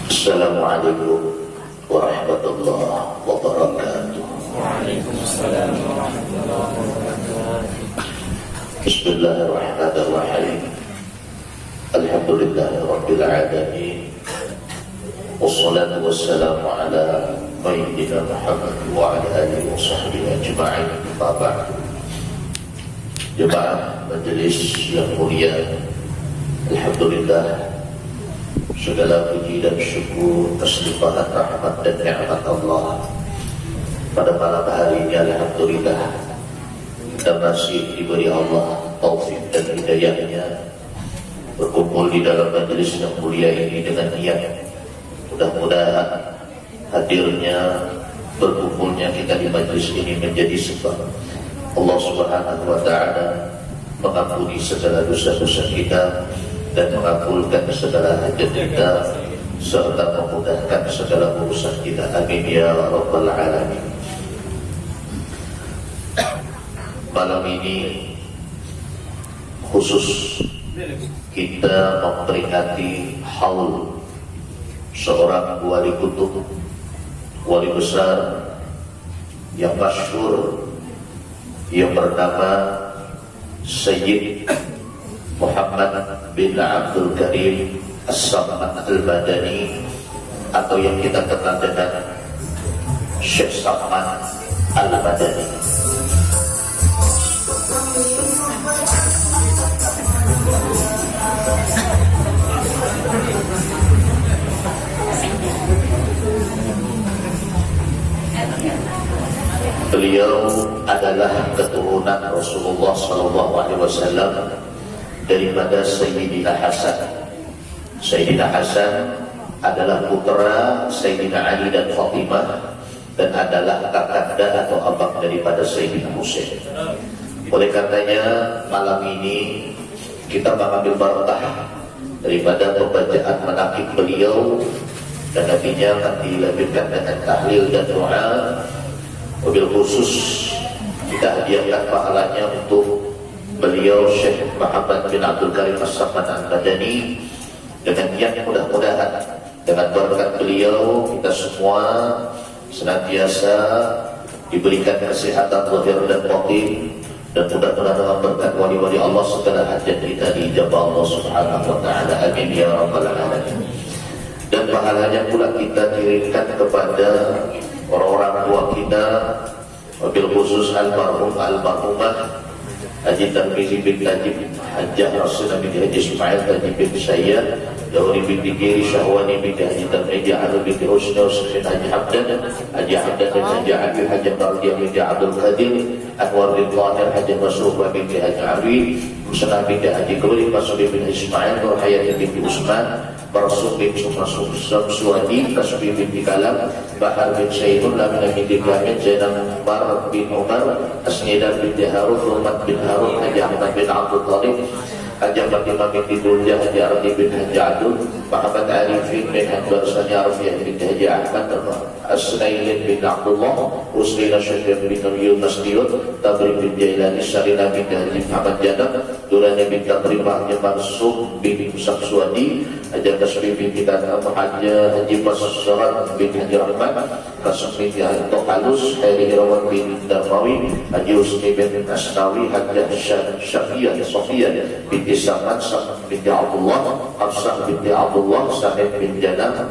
Assalamualaikum warahmatullahi wabarakatuh. Waalaikumsalam warahmatullahi wabarakatuh. Bismillahirrahmanirrahim. Alhamdulillahirabbil alamin. Wassalatu wassalamu ala sayyidina Muhammad wa ala alihi wa sahbihi ajma'in. Bapak jemaah majelis yang mulia, alhamdulillah, segala puji dan syukur atas limpahan rahmat dan nikmat Allah pada malam hari ini. Alhamdulillah, kita masih diberi Allah taufik dan hidayahnya berkumpul di dalam majelis yang mulia ini dengan niat mudah-mudahan hadirnya, berkumpulnya kita di majelis ini menjadi sebab Allah Subhanahu wa ta'ala mengampuni segala dosa-dosa kita dan mengabulkan segala hajat kita serta memudahkan segala urusan kita. Amin ya rabbal alamin. Malam ini khusus kita memperingati haul seorang wali kutub, wali besar yang masyhur yang bernama Sayyid Muhammad bin Abdul Karim As-Samad Al-Madani, atau yang kita kenal dengan Syekh Samad Al-Madani. Beliau adalah keturunan Rasulullah SAW daripada Sayyidina Hasan. Sayyidina Hasan adalah putra Sayyidina Ali dan Fatimah dan adalah kakanda atau abang daripada Sayyidina Husain. Oleh karenanya malam ini kita mengambil barakah daripada pembacaan manaqib beliau, dan nantinya akan dilanjutkan dengan tahlil dan doa. Wabil khusus kita hadiahkan pahalanya untuk beliau Syekh Muhammad bin Abdul Karim As-Samad Al-Madani, dengan niat mudah-mudahan dengan berkat beliau kita semua senantiasa diberikan kesehatan zahir dan batin, dan mudah-mudahan dengan berkat wali-wali Allah segala hajat kita diijabah Allah Subhanahu wa ta'ala. Amin ya rabbal alamin. Dan pahalanya pula kita kirimkan kepada orang-orang tua kita, wabil khusus almarhumah Haji Tarmizi bin Najib, Hajjah Rasulullah bin Haji Ismail Haji bin Sayyad, Dauri bin Dikiri, Syahwani bin Haji Tarmizi, Ali bin Husni, Husni Haji Hamdan, Haji Hamdan bin Haji Abi, Haji Tardiya bin Abdul Qadir, Anwar bin Tahir, Haji Masrufah bin Haji Ali, Musnah bin Haji Kuli, Masudi bin Ismail, Nur Hayat bin Usman, Barsum bin Suwadi, Tasbih bin Kalam, Bahar bin Sayyidun, Lamina bin Dikamin, Zainal Umar bin Umar, Asnidar bin Harun, Rumad bin Harun, Haji Ahmad bin Abdul Talib, Haji Fatimah bin Dulja, Haji Ardi bin Haji Abdul, Muhammad Arifin bin Haji Barsani Arfiyah bin Haji Ahmad, Asnailin bin Abdullah, Uslina Syafir bin Yunus Diyut, Tabri bin Jailani, Sarina bin Haji Muhammad Jadab, Durani bin Taqrimah, Haji Mansub bin Musak Suwadi, Haji Tasbih bin Haji Bassarat bin Haji Rahman, Kasum bin Haji Halus, Haji Irawan bin Darmawi, Haji Husni bin Asnawi, Haji Syafiyah Sofiyah binti Samad, Samad binti Abdullah, Hafsah binti Abdullah, Samad bin Janah,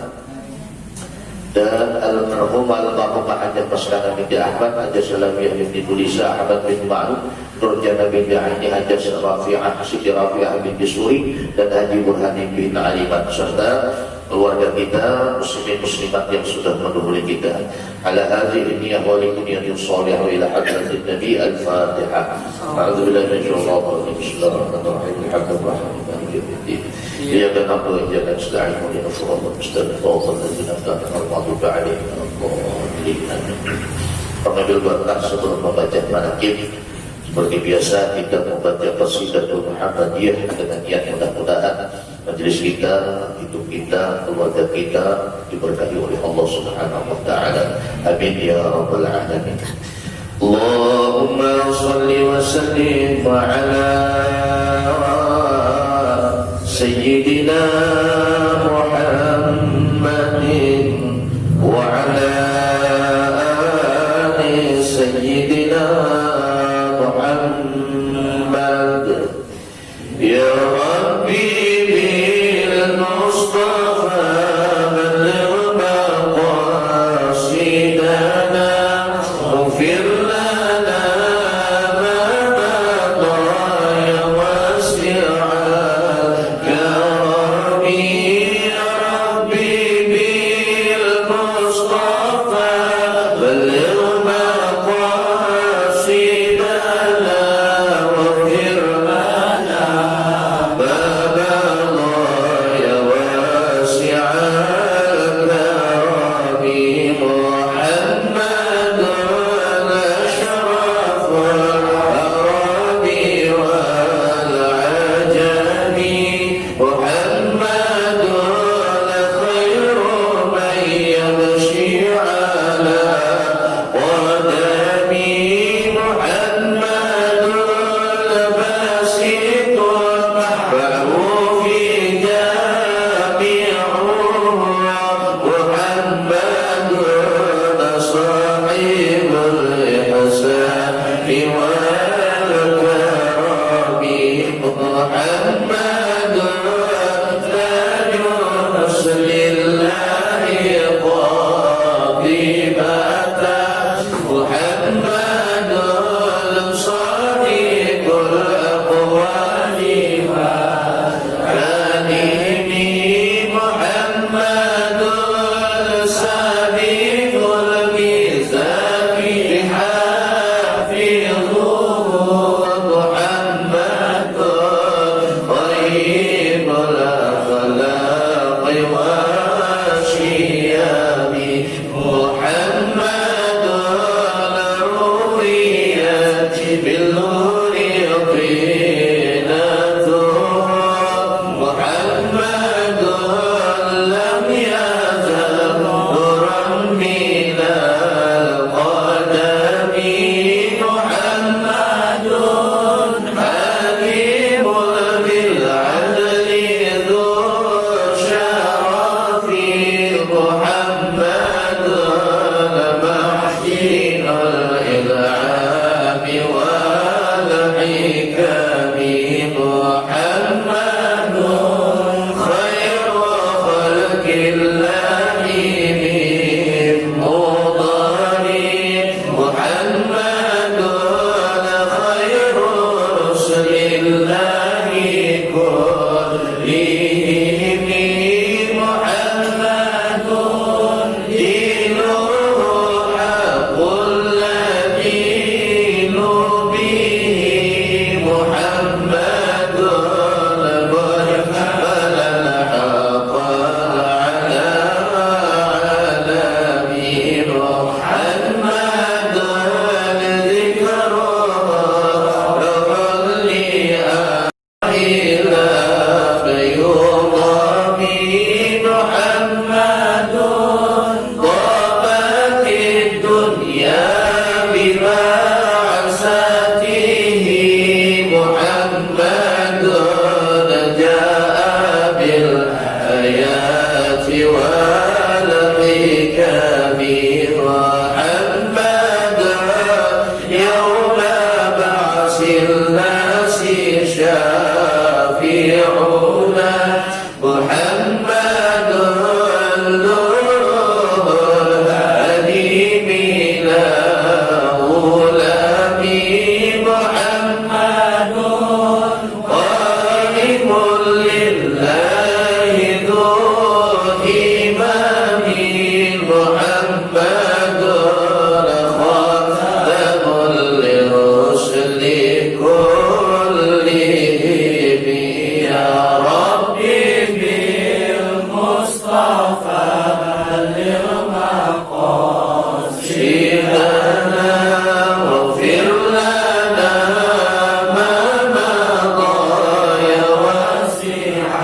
dan almarhumah Haji Maskana binti Ahmad, Haji Salamiyah binti Tulisa, Ahmad bin Ma'ruf, Nurjana binti Aini, Haji Rafi'ah Siti Rafi'ah binti Suri, dan Haji Burhani bin Aliman, serta keluarga kita, muslimin muslimat yang sudah mendahului kita. Ala hadhihi niyyah wa likunniyatin shalihah ila hadratin Nabi. Al-Fatihah. A'udzubillahi minasyaitonir rajim. Bismillahirrahmanirrahim. Alhamdulillahirabbil alamin. Iyyaka na'budu wa iyyaka nasta'in. Ihdinas siratal mustaqim. Shiratal ladzina an'amta 'alaihim ghairil Pengambil barakah sebelum membaca manaqib. Seperti biasa kita membaca qasidatul Muhammadiyah dengan niat mudah-mudahan majelis kita, hidup kita, keluarga kita diberkahi oleh Allah Subhanahu wa ta'ala. Amin ya rabbal alamin. Allahumma salli wa sallim ala sayyidina Muhammad المصطفى بلغ مقاصدنا واغفر لنا ما مضى يا واسع الكرم يا ربي بالمصطفى بلغ مقاصدنا واغفر لنا باب الله يا واسع الكرم محمد أشرف العرب والعجم محمد خير من يمشي على قدمي محمد باسط فهو في جامعه محمد صاحب الإحسان والكرم محمد تاج نسل الله قاطبة محمد صادق الأقوال والكلم محمد سابق الميزان حافظه محمد طيب الأخلاق والشيم محمد الرؤية بالنور طينته محمد لم يزل نورا من القدم محمد حليم بالعدل ذو شرف محمد محسن الإنعام والحكم محمد خير خلق الله من مضر محمد خير رسل الله كلهم محمد دينه حق الذين به محمد بل الحق على عالمه محمد ذكره إلى يوم محمد طابت الدنيا ببعثته محمد جاء بالآيات والحكم محمد يوم بعث الناس شافعنا محمد النور الحليم لا غلام محمد قائم لله ذو إمام محمد خاتم للرسل كلهم يا ربي بالمصطفى بلغ مقاصدنا واغفر لنا ما مضى يا واسع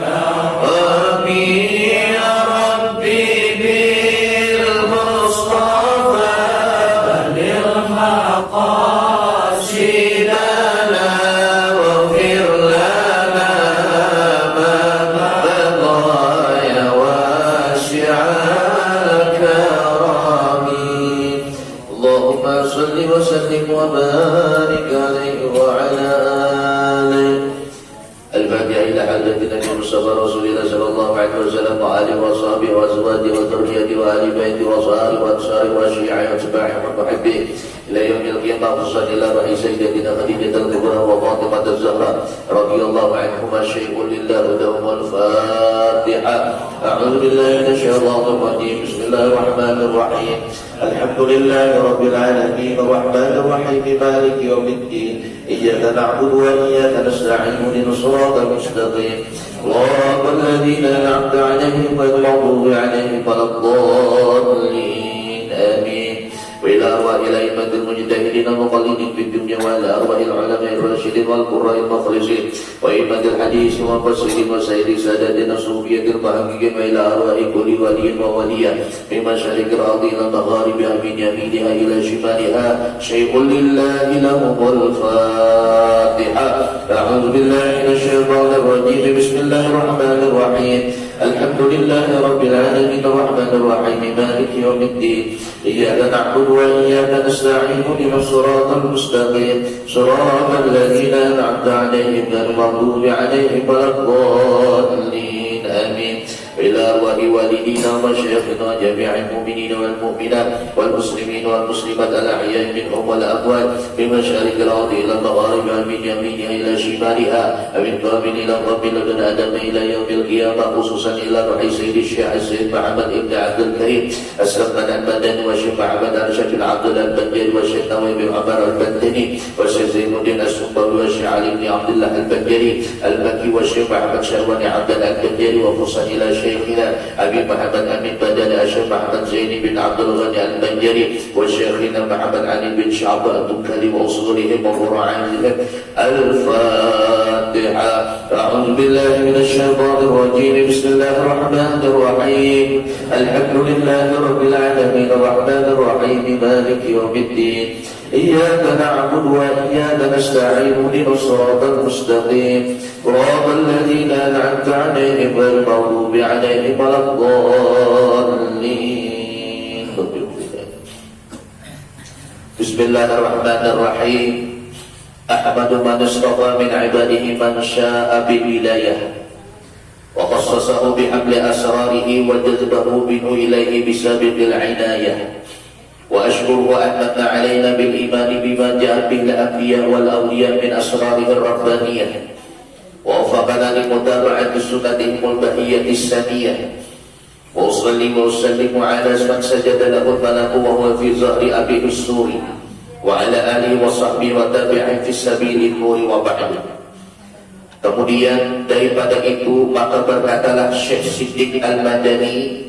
الكرم يا ربي بالمصطفى بلغ مقاصدنا واغفر لنا ما مضى يا sallallahu alaihi wasallam wa alihi wa sahbihi wa azwajihi wa dzurriyyatihi wa ahli baitihi wa sahbihi wa ansari wa syi'ihi wa tabi'ihi wa muhibbihi ila yaumil qiyamah ila ra'i sayyidatina Khadijah al-Kubra wa Fatimah az-Zahra radhiyallahu anhuma syai'un lillahi dawmal Fatiha. A'udzu billahi minasyaitonir rajim. Bismillahirrahmanirrahim. الحمد لله رب العالمين الرحمن الرحيم مالك يوم الدين إياك نعبد وإياك نستعين اهدنا الصراط المستقيم صراط الذين أنعمت عليهم غير المغضوب عليهم ولا الضالين آمين وإلى أرواح الأئمة المجتهدين المقلدين في الدنيا وإلى أرواح العلماء الراشدين والقراء المخلصين وأئمة الحديث والمفسرين وسائر ساداتنا الصوفية المحققين وإلى أرواح كل ولي وولية من مشارق الأرض إلى مغاربها من يمينها إلى شمالها شيء لله لهم الفاتحة. أعوذ بالله من الشيطان الرجيم. بسم الله الرحمن الرحيم. الحمد لله رب العالمين الرحمن الرحيم مالك يوم الدين إياك نعبد وإياك نستعين اهدنا الصراط المستقيم صراط الذين أنعمت عليهم غير المغضوب عليهم ولا الضالين آمين. إلى أرواح والدينا ومشايخنا جميع المؤمنين والمؤمنات والمسلمين والمسلمات الأحياء منهم والأموات من مشارق الأرض إلى مغاربها من يمينها إلى شمالها ومن قبل إلى قبل لدن آدم إلى يوم القيامة خصوصا إلى روح سيد الشيخ السيد محمد بن عبد الكريم السلمان المدني والشيخ محمد أرشد العبد البندري والشيخ نووي بن عمر البندري والشيخ زين الدين السنبوي والشيخ علي بن عبد الله البندري المكي والشيخ محمد شهواني عبد الله البندري وخصوصا إلى شيخنا أبي محمد أمين بدل الشيخ محمد زين بن عبد الغني البنجري وشيخنا محمد علي بن شعب الدكالي وأصولهم وفرعانهم الفاتحة. أعوذ بالله من الشيطان الرجيم. بسم الله الرحمن الرحيم. الحمد لله رب العالمين الرحمن الرحيم مالك يوم الدين إياك نعبد وإياك نستعين اهدنا الصراط المستقيم صراط الذين أنعمت عليهم غير المغضوب عليهم ولا الضالين. بسم الله الرحمن الرحيم. أحمد من اصطفى من عباده من شاء بالولاية وخصصه بحمل أسراره وجذبه منه إليه بسبب العناية وأشكره أن من علينا بالإيمان بما جاء به الأنبياء والأولياء من أسراره الربانية ووفقنا لمتابعة سنتهم البهية السنية وأصلي وأسلم على من سجد له الملك وهو في ظهر أبيه السور وعلى آله وصحبه وتابعين في سبيل النور وبعد. Kemudian daripada itu maka berkatalah Syekh Siddiq Al-Madani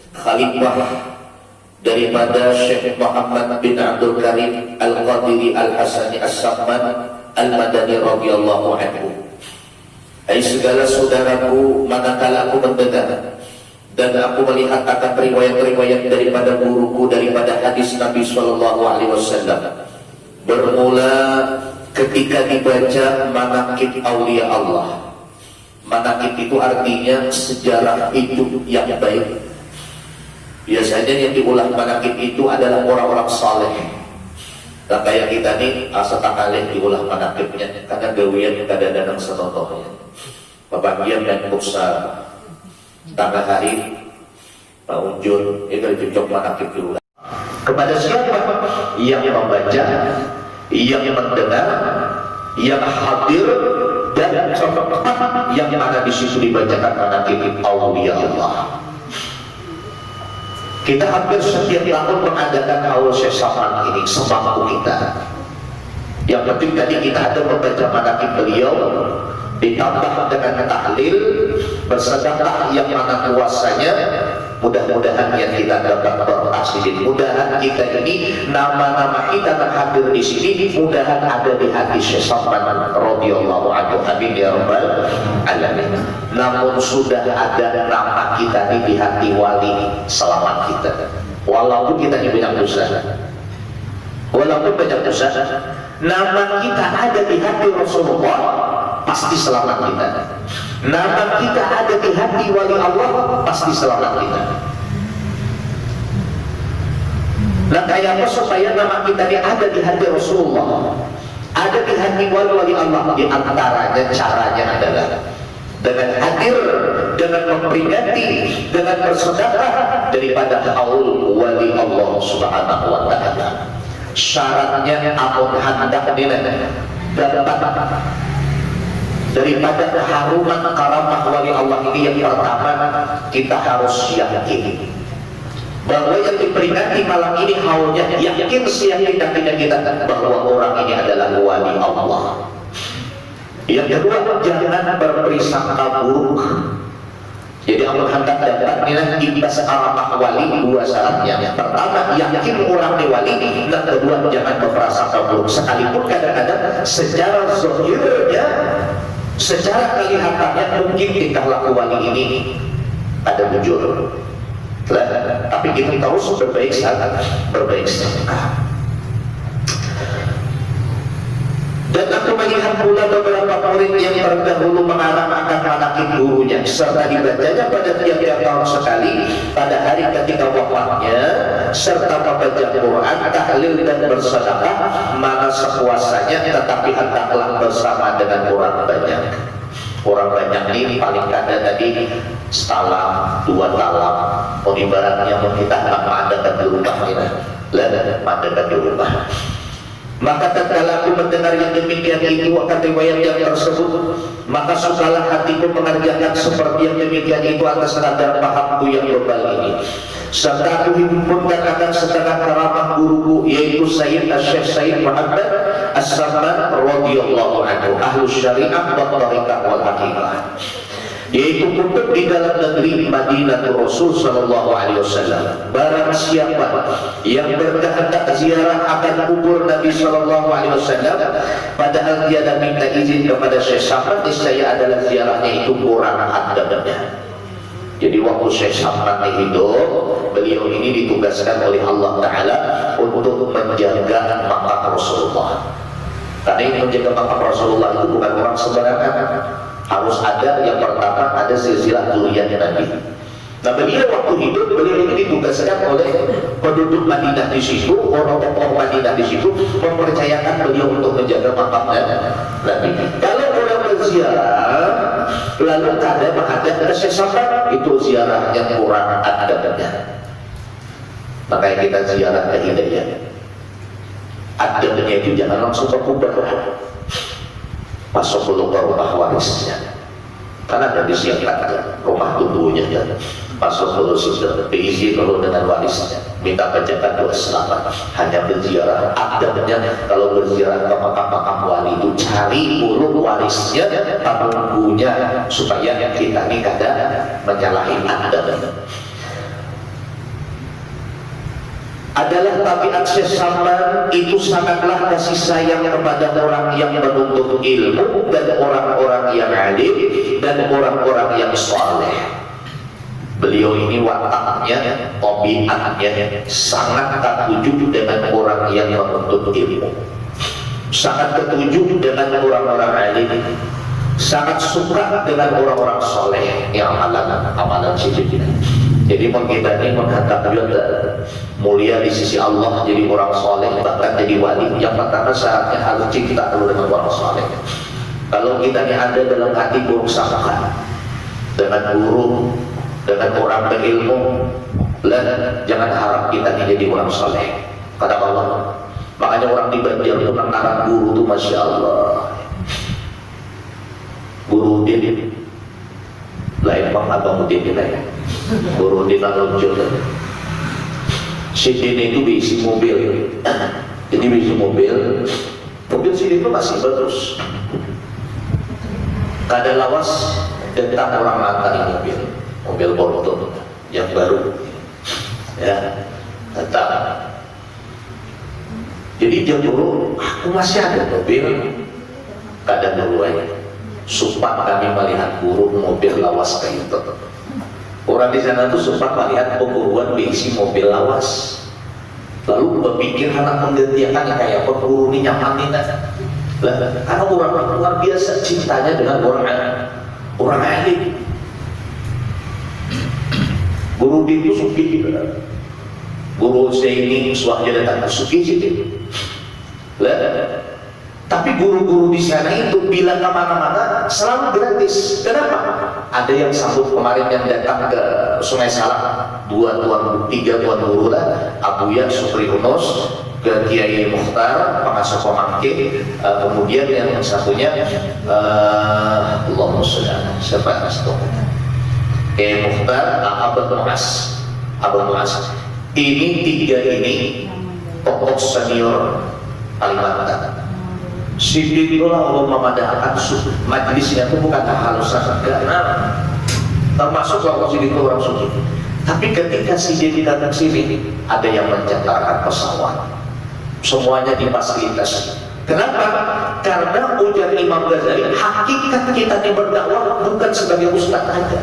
Khalifah daripada Syekh Muhammad bin Abdul Karim Al-Qadiri Al-Hasani As-Samman Al-Madani radhiyallahu anhu. Hai segala saudaraku, manakala aku mendengar dan aku melihat akan riwayat-riwayat daripada guruku daripada hadis Nabi sallallahu alaihi wasallam, bermula ketika dibaca manaqib aulia Allah. Manaqib itu artinya sejarah hidup yang baik. Biasanya yang diulang manaqib itu adalah orang-orang saleh. Dan kayak kita nih asa takalih diulang manaqibnya karena gawian kadang-kadang senotohnya. Bagian dan bursa tanggal hari Pak Unjur itu dicocok manaqib diulang. Kepada siapa yang membaca, yang mendengar, yang hadir dan yang mana di situ dibacakan manaqib aulia Allah. Kita hampir setiap tahun mengadakan haul Syekh Saman ini semampu kita. Yang penting tadi kita ada membaca manaqib beliau, ditambah dengan tahlil, bersedekah yang mana kuasanya. Mudah-mudahan yang kita dapat berhasil. Mudahan kita ini nama-nama kita yang hadir di sini mudahan ada di hati Syekh Saman radhiyallahu anhu. Amin ya rabbal alamin. Namun sudah ada nama kita ini di hati wali selamat kita. Walaupun kita ini banyak dosa. Walaupun banyak dosa, nama kita ada di hati Rasulullah, pasti selamat kita. Nama kita ada di hati wali Allah, pasti selamat kita. Nah, kayak apa supaya nama kita ini ada di hati Rasulullah, ada di hati wali-wali Allah? Di antaranya caranya adalah dengan hadir dengan memperingati, dengan bersedekah daripada haul wali Allah Subhanahu wa taala. Syaratnya amun hendak dapat daripada keharuman karamah wali Allah ini, yang pertama kita harus yakin bahwa yang diperingati malam ini haulnya, yakin seyakin-yakinnya kita bahwa orang ini adalah wali Allah. Yang kedua, jangan berprasangka buruk. Jadi Allah hendak dapat kita searamah wali, dua syaratnya. Yang pertama, yakin orang ini wali. Dan kedua, jangan berprasangka buruk. Sekalipun kadang-kadang secara zahirnya, secara kelihatannya mungkin tingkah laku wali ini ada bujur, tapi kita terus berbaik sangka. Dan aku melihat pula beberapa murid yang terdahulu mengarang akan manakib gurunya, serta dibacanya pada tiap-tiap tahun sekali pada hari ketika wafatnya, serta membaca Quran, tahlil dan bersedekah mana sekuasanya, tetapi hendaklah bersama dengan orang banyak. Orang banyak ini paling kada tadi setalam, 2 talam. Oh, ibaratnya kita mengadakan di rumah ini, mengadakan di rumah. Maka tatkala aku mendengar yang demikian itu akan riwayat yang tersebut, maka sukalah hatiku mengerjakan seperti yang demikian itu atas kadar pahamku yang global ini. Serta aku himpunkan akan setengah karamah guruku, yaitu Sayyid Syekh Sayyid Muhammad As-Samman radhiyallahu anhu, ahlus syariah wa thariqah wal haqiqah, yaitu kutub di dalam negeri Madinatul Rasul sallallahu alaihi wasallam. Barang siapa yang berkehendak ziarah akan kubur Nabi sallallahu alaihi wasallam padahal dia dah minta izin kepada Syekh Samman, niscaya adalah ziarahnya itu kurang adabnya. Jadi waktu Syekh Samman hidup, beliau ini ditugaskan oleh Allah Ta'ala untuk menjaga makam Rasulullah. Karena yang menjaga makam Rasulullah itu bukan orang sembarangan. Harus ada, yang pertama ada silsilah dzurriyyah Nabi. Nah, beliau waktu hidup, beliau ini ditugaskan oleh penduduk Madinah di situ, orang-orang Madinah di situ mempercayakan beliau untuk menjaga makam Nabi. Kalau orang berziarah lalu ada menghadap Syekh Samman, itu ziarah yang kurang adabnya. Makanya kita ziarah ke Hidayah, adabnya itu jangan langsung ke kubur, masuk dulu ke rumah warisnya, karena ada disiapkan rumah tunggunya, masuk dulu sudah diisi dulu dengan warisnya, minta bacakan doa selamat. Hanya berziarah adabnya, kalau berziarah ke makam-makam wali itu cari dulu warisnya, penunggunya, supaya kita ini kada menyalahi adabnya. Adalah tabiat Syekh Samman itu sangatlah kasih sayang kepada orang yang menuntut ilmu dan orang-orang yang alim dan orang-orang yang saleh. Beliau ini wataknya, tabiatnya sangat ketujuh dengan orang yang menuntut ilmu, sangat ketujuh dengan orang-orang alim, sangat suka dengan orang-orang saleh yang amalan sejujurnya. Jadi kita ini menghadap juga mulia di sisi Allah, jadi orang soleh, bahkan jadi wali. Yang pertama syaratnya harus cinta dulu dengan orang soleh. Kalau kita ini ada dalam hati buruk sangka dengan guru, dengan orang berilmu, jangan harap kita ini jadi orang soleh. Kata Allah, makanya orang di Banjar itu mengarang guru itu masya Allah. Guru Udin, lain bang abang Udin lain. Guru Udin muncul. Sidin itu diisi mobil. Jadi diisi mobil Sidin itu masih bagus. Kada lawas tentang orang mata di mobil Borto yang baru. Ya, tetap. Jadi dia dulu, aku masih ada mobil. Kada dulu aja. Sumpah kami melihat guru mobil lawas kayak itu. Orang di sana tuh sempat melihat pemburuan diisi mobil lawas, lalu berpikir anak menggantikan kayak pemburu ini nyaman ini. Karena orang luar biasa cintanya dengan orang alim. Guru itu suki, guru saya ini suahnya datang suki sih. Tapi guru-guru di sana itu bila kemana-mana selalu gratis. Kenapa? Ada yang sambut kemarin yang datang ke Sungai Salak, 3 tuan guru lah, Abuya Supri Unus, ke Kiai Mukhtar, pengasuh Komangke, kemudian yang satunya Allahumma sholli ala siapa Kiai Mukhtar, Abang Muas. Ini 3 ini tokoh senior Kalimantan. Siddiqullah Allah memadahkan majlisnya itu bukan halusan, enggak, termasuk kalau Siddiqullah orang suci. Tapi ketika Siddiq datang sini, ada yang mencatatkan pesawat, semuanya difasilitasi. Kenapa? Karena ujar Imam Ghazali, hakikat kita di berdakwah bukan sebagai ustaz saja,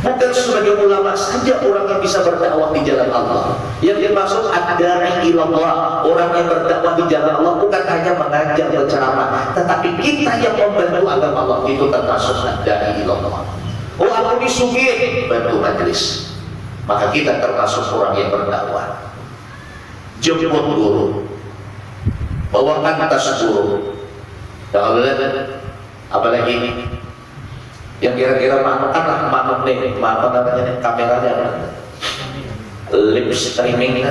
bukan sebagai ulama saja orang yang bisa berdakwah di jalan Allah. Yang dimaksud ad-da'i ilallah, orang yang berdakwah di jalan Allah bukan hanya mengajar berceramah, tetapi kita yang membantu agama Allah itu termasuk ad-da'i ilallah. Oh, aku disugih bantu majelis, maka kita termasuk orang yang berdakwah. Jemput guru, bawakan tas guru. Kalau lihat apalagi yang kira-kira manuk nih, apa namanya kameranya, lip streaming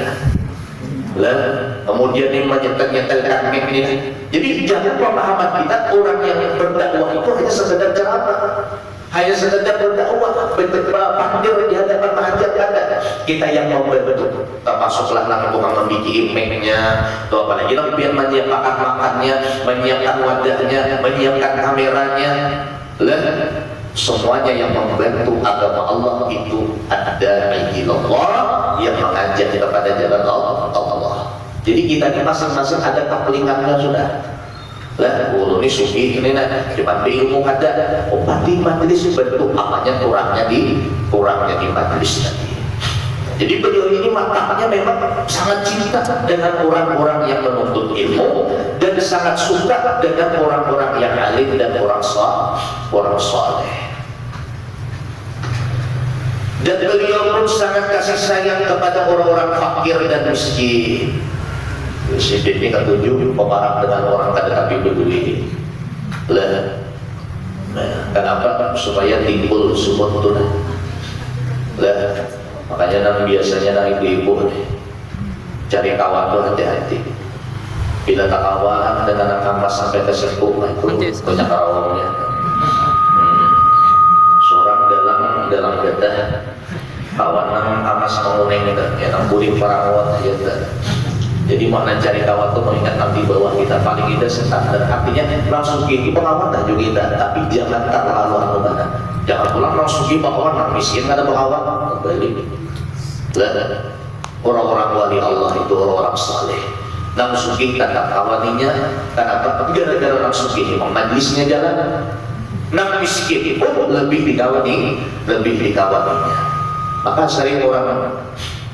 lah, kemudian nih menyetel-nyetelkan mic ini. Jadi jangan pemahaman kita orang yang berdakwah itu hanya sekedar ceramah, hanya sekedar berdakwah, pandir di hadapan mengajarkan. Kita yang membantu, termasuklah tukang membikin mic-nya, atau apalagi biar menyiapkan makannya, menyiapkan wadahnya, menyiapkan kameranya, lah. Semuanya yang membantu agama Allah itu ada ilallah, yang mengajak kepada jalan Allah. Jadi kita ini masing-masing ada kaplingannya sudah. Lah, ini suki ini nak cuma ilmu ada. Pasti majelis bentuk apanya kurangnya di majelis tadi. Jadi beliau ini matanya memang sangat cinta dengan orang-orang yang menuntut ilmu dan sangat suka dengan orang-orang yang alim dan orang saleh. Dan beliau pun sangat kasih sayang kepada orang-orang fakir dan miskin. Siddiq ini ketujuh pemarah dengan orang tetapi peduli. Lah, kenapa? Supaya timbul sumut tuh. Lah, makanya biasanya ibu-ibu cari kawan tuh hati-hati. Bila tak kawan dengan anak mas sampai ke sepuh itu banyak kawannya. Seorang dalam gadah kawan nang amas menguneng itu, ya nang buring parawat ya. Jadi makna cari kawan tuh mengingat nanti bahwa kita paling kita standar, artinya langsung gigi pengawan dah juga kita, tapi jangan tak terlalu anu. Jangan pulang langsung gigi pengawan nang miskin ada pengawan kembali. Lah, orang-orang wali Allah itu orang-orang saleh. Nang suki kata kawaninya, kenapa? Gara-gara nang suki majlisnya jalan. Nang miskin pun lebih dikawaninya. Maka sering orang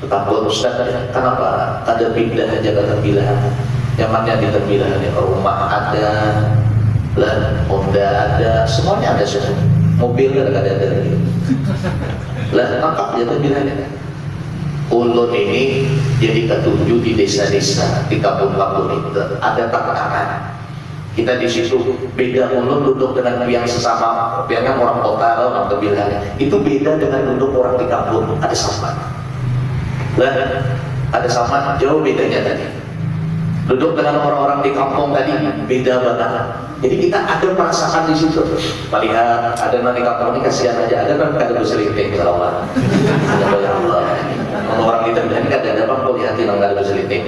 takut Ustaz, kenapa ada pindah aja ke terbilahan? Nyamannya di terbilahan, rumah ada, lah, Honda ada, semuanya ada semua. Mobil ada. Lah, lengkap ya terbilahannya. Ulun ini jadi ketujuh di desa-desa, di kampung-kampung itu ada tantangan. Kita di situ beda ulun duduk dengan yang sesama, biarnya orang kota orang terbilang itu beda dengan duduk orang di kampung, ada sama. Lah, ada sama jauh bedanya tadi. Duduk dengan orang-orang di kampung tadi beda banget. Jadi kita ada merasakan di situ. Melihat ada nanti kampung ini kasihan aja, ada kan kada berselinting kalau Allah. Ya Allah. Orang di terbilang kan ada apa kau lihat yang kada berselinting.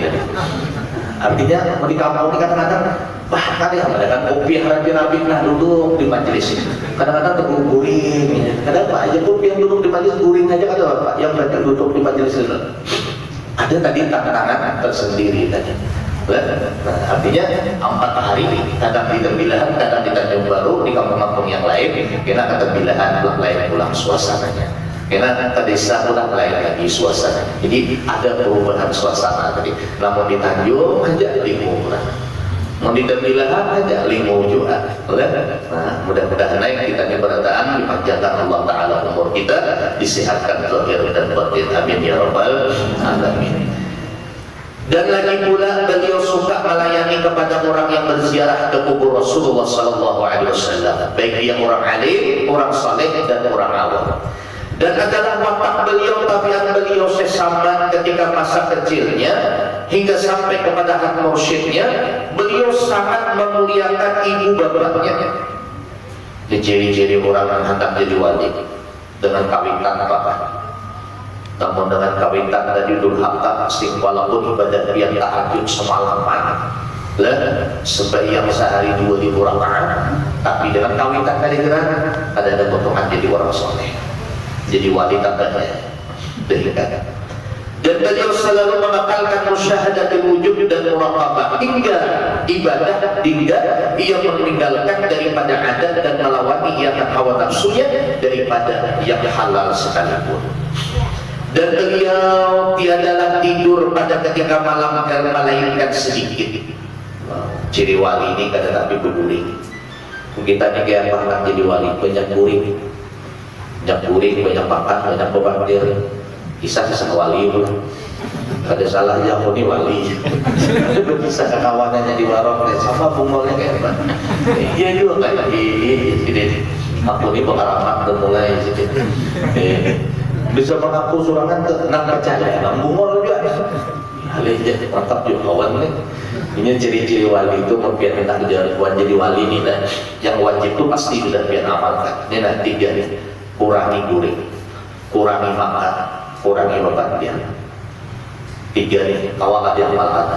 Artinya di kampung ini kadang-kadang bahkan ya kan kopi yang rapi-rapi nah duduk di majelis ini. Kadang-kadang teguh guring. Kadang apa aja kopi yang duduk di majelis guring aja kan ada Pak yang berarti duduk di majelis itu. Ada tadi tantangan tersendiri tadi. Nah, artinya 4 hari kadang di terbilahan, kadang di Tanjung Baru, di kampung-kampung yang lain, kena keterbilahan pulang suasananya. Karena ke desa udah lain lagi suasana. Jadi ada perubahan suasana tadi. Namun di Tanjung aja lingkungan, mau di terbilahan aja lingkungan juga. Nah, mudah-mudahan naik kita keberadaan dipanjangkan Allah Taala umur kita, disehatkan zahir dan batin. Amin ya rabbal alamin. Dan lagi pula beliau suka melayani kepada orang yang berziarah ke kubur Rasulullah SAW, baik dia orang alim, orang saleh, dan orang awam. Dan adalah watak beliau, tabiat beliau sesambat ketika masa kecilnya hingga sampai kepada hak mursyidnya. Beliau sangat memuliakan ibu bapaknya. Ciri-ciri orang yang hendak jadi wali dengan kawitan apa? Namun dengan kawitan tadi durhaka sing walaupun ibadah dia tahajud semalaman lah sebayang sehari 2000 rakaat, tapi dengan kawitan tadi ada potongan jadi orang soleh, jadi wali tambahnya demikian. Dan beliau selalu mengakalkan musyahadatul wujud dan muraqabah hingga ibadah, hingga ia meninggalkan daripada adat dan melawani yang hawa nafsunya daripada yang halal sekalipun. Dan beliau tiadalah tidur pada ketika malam melainkan sedikit. Ciri wali ini kada tapi berguring. Kita ni kayak apa jadi wali, banyak guring, banyak makan, banyak bebandir. Kisah-kisah wali pula. Ada salahnya aku ni wali. Bisa kawanannya di warung, sama bungolnya kayak apa? Iya juga kayak ini. Aku ni pengalaman mulai sini. Bisa mengaku surangan nak percaya, nak bungol juga. Halnya mantap juga kawan nih. Ini ciri-ciri wali itu membiar minta kejauhan jadi wali ini, dan yang wajib itu pasti sudah biar amalkan. Ini nah 3 nih, kurangi guring, kurangi makan, kurangi beban dia. 3 nih, kawal ada amalkan.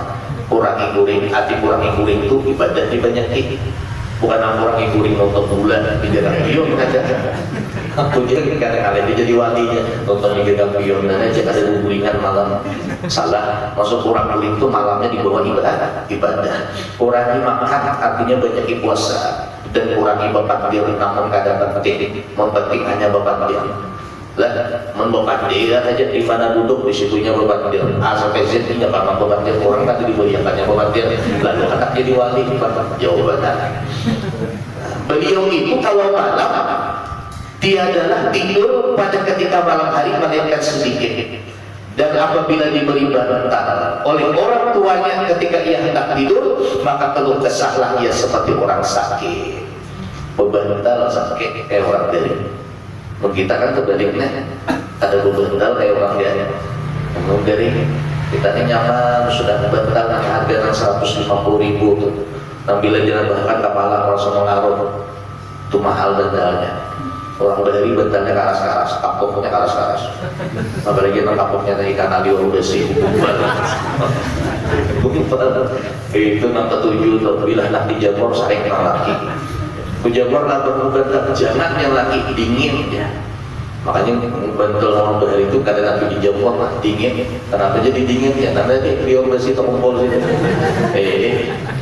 Kurangi guring, arti kurangi guring itu ibadah dibanyakin. Bukan kurangi guring nonton bulan, dijaga pion aja. Aku jadi kadang-kadang dia jadi walinya nonton dijaga pion dan aja ada guringan malam. Salah, masuk kurang guring itu malamnya di bawah ibadah. Kurangi makan artinya banyak puasa, dan kurangi beban dia namun kadang penting hanya beban dia. Lah, membeban dia aja di mana duduk di situnya beban dia. A sampai Z nya karena beban dia orang tadi dimuliakannya beban dia. Lalu anak jadi wali jawabannya. Beliau itu kalau malam tiadalah tidur pada ketika malam hari melainkan sedikit. Dan apabila diberi bantal oleh orang tuanya ketika ia hendak tidur, maka keluh kesahlah ia seperti orang sakit. Bebantal sakit kayak orang dari. Kita kan kebaliknya ada bebantal kayak orang dari. Kita ini nyaman sudah bebantal yang harga 150.000 tuh. Bila jalan bahkan kepala rasa mengaruh itu mahal bantalnya. Orang dari bentarnya karas-karas, kapoknya karas-karas. Apalagi yang kapoknya dari ikan alio besi. Itu nampak 7 tuh, bila nak dijamur saling kenal lagi. Kujamur nak berbentar jangan yang lagi dingin ya. Makanya bentul orang bahari itu kadang nanti dijamur lah dingin. Kenapa jadi dingin ya? Karena dia alio besi terkumpul sini.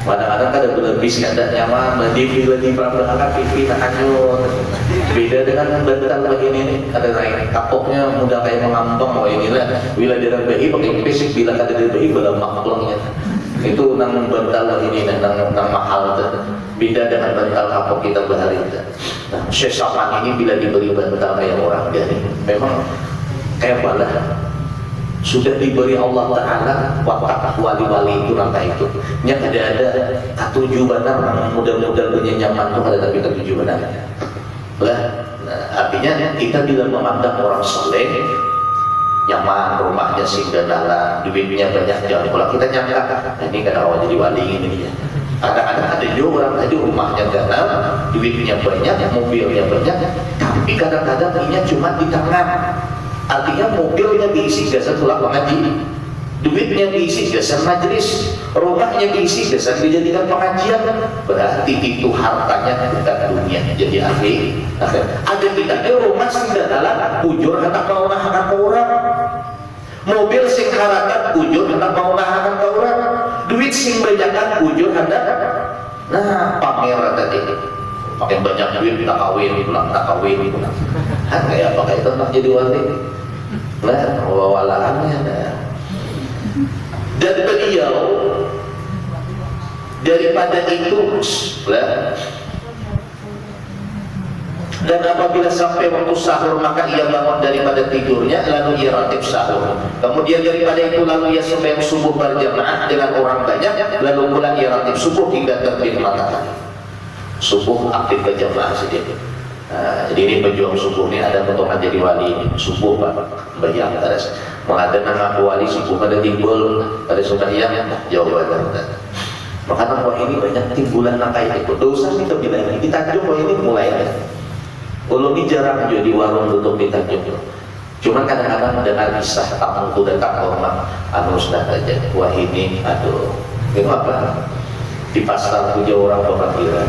Kadang-kadang ada berlebih kada nyaman, bila di belakang pipi tak hanyut. Beda dengan bantal begini nih, ada lain kapoknya mudah kayak mengambang. Oh inilah bila dia bayi pakai fisik, bila kada dia bayi bela maklongnya. Itu nang bantal ini nang mahal tuh. Beda dengan bantal kapok kita bahari itu. Nah, sesaman ini bila diberi bantal kayak orang dari, memang kayak balah. Sudah diberi Allah Ta'ala watak wali-wali itu langkah itu. Yang ada ketujuh benar, mudah-mudahan punya nyaman tuh ada tapi ketujuh benar. Nah, artinya kita bila memandang orang soleh nyaman, rumahnya singgah dalam, duitnya banyak, jangan pula kita nyangka ini kadang awal jadi wali ini ya. Kadang-kadang ada juga orang tadi rumahnya dalam, duitnya banyak, mobilnya banyak, tapi kadang-kadang ini cuma di tangan. Artinya mobilnya diisi dasar tulak pengaji, duitnya diisi dasar majelis, rumahnya diisi dasar dijadikan pengajian. Berarti itu hartanya bukan dunia jadi akhir. Ada tidaknya rumah sudah dalam bujur hendak mau nahakan ke orang, mobil sing harakan bujur hendak mau nahakan ke orang, duit sing banyakan bujur hendak pamer tadi pakai banyak duit tak kawin pulang kayak apa kayak itu nak jadi wali lah wawalaannya. Dan beliau daripada itu lah Dan apabila sampai waktu sahur maka ia bangun daripada tidurnya lalu ia ratib sahur. Kemudian daripada itu lalu ia sembahyang subuh berjamaah dengan orang banyak, lalu pula ia ratib subuh hingga terbit matahari. Subuh aktif berjamaah sedikit. Jadi ini pejuang subuh ini ada potongan jadi wali subuh Pak bayang terus mengadan ngaku wali subuh pada timbul pada sembahyang jawaban. Makanya wah ini banyak timbulan nakai itu dosa kita bilang ini kita coba ini mulai ada. Kalau ini jarang juga di warung tutup di Tanjung. Cuman kadang-kadang dengar kisah tamu itu datang hormat anu sudah aja. Wah ini aduh, itu apa? Di pasar punya orang pemanggilan.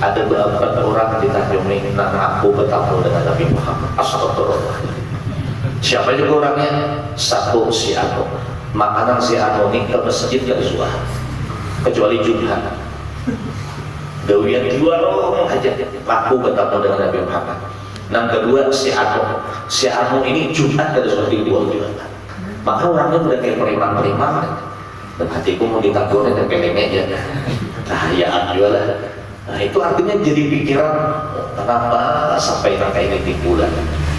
Ada beberapa orang di Tanjung ini nang aku bertemu dengan Nabi Muhammad. Astagfirullah. Siapa juga orangnya? Satu si Ano. Makanan si Ano ini ke masjid gak disuah, kecuali Jumat. Gawian di warung aja aku bertemu dengan Nabi Muhammad. Yang kedua si Ano ini Jumat gak seperti dua Jumat. Maka orangnya udah kayak periman-periman dan hatiku mau ditagurnya dan peleng aja. Nah ya lah. Nah itu artinya jadi pikiran kenapa sampai rangka ini timbulan.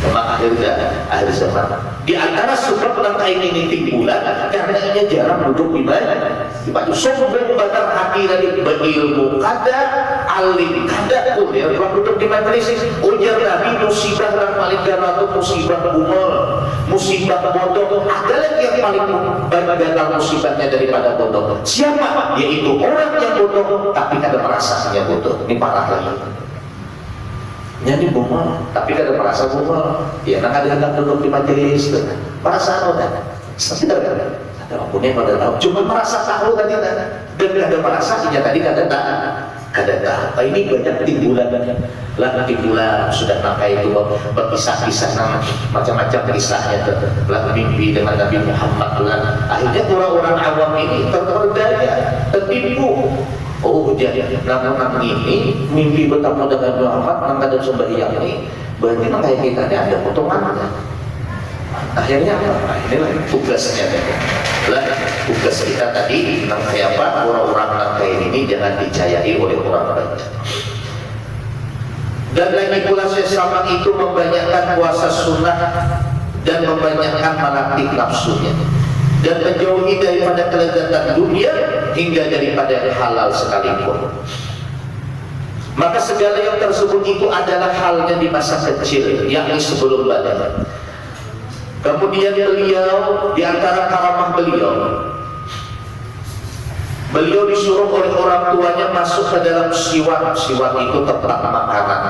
Memang akhir zaman. Di antara sebab rangka ini timbulan karena ia jarang duduk di mana. Di sombong batar hati dari berilmu kada alim kada pun ya orang duduk di majelis ujar Nabi musibah dan paling ganas musibah umur musibah bodoh ada lagi yang paling gagal musibahnya daripada bodoh siapa? Yaitu orang yang bodoh tapi kada merasanya bodoh. Ini parah lagi jadi bohong tapi kada merasa bohong ya nak ada duduk di majelis perasaan udah sadar kan ada ampun yang pada tahu cuma merasa tahu tadi dan kada merasa iya tadi kada tahu. Ini banyak timbulan lah timbulan sudah nakai itu berkisah-kisah macam-macam kisahnya lah mimpi dengan Nabi Muhammad lah. Akhirnya orang-orang awam ini terperdaya tertipu. Oh jadi nang ini mimpi bertemu dengan Muhammad nang ada sembahyang ini berarti nang kayak kita ini ada potongannya. Akhirnya apa? Inilah tugasnya lah tugas kita tadi nang kayak apa orang-orang nang kayak ini jangan dicayai oleh orang banyak. Dan lagi pula sesama itu membanyakkan puasa sunnah dan membanyakkan melatih nafsunya dan menjauhi daripada kelezatan dunia hingga daripada halal sekalipun. Maka segala yang tersebut itu adalah halnya di masa kecil, yakni sebelum balik. Kemudian beliau di antara karamah beliau disuruh oleh orang tuanya masuk ke dalam siwak itu tempat makanan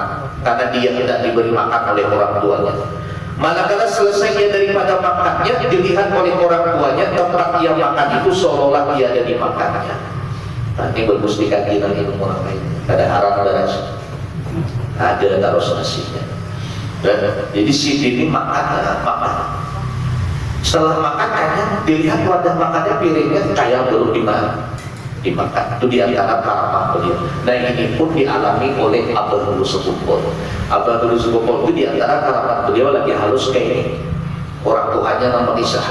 karena dia tidak diberi makan oleh orang tuanya. Manakala selesainya daripada makannya dilihat oleh orang tuanya tempat dia makan itu seolah-olah dia ada di makannya. Nah, ini bagus dikaji nanti orang lain. Ada haram dan ada taruh nasinya. Jadi si ini makan. Setelah makan kayaknya dilihat wadah makannya piringnya kayak belum dimakan. Itu di antara karamah beliau. Nah ini pun dialami oleh Abah Dulu Sekupol. Abah Dulu Sekupol itu di antara karamah beliau lagi halus kayak ini. Orang tuanya nama Isah.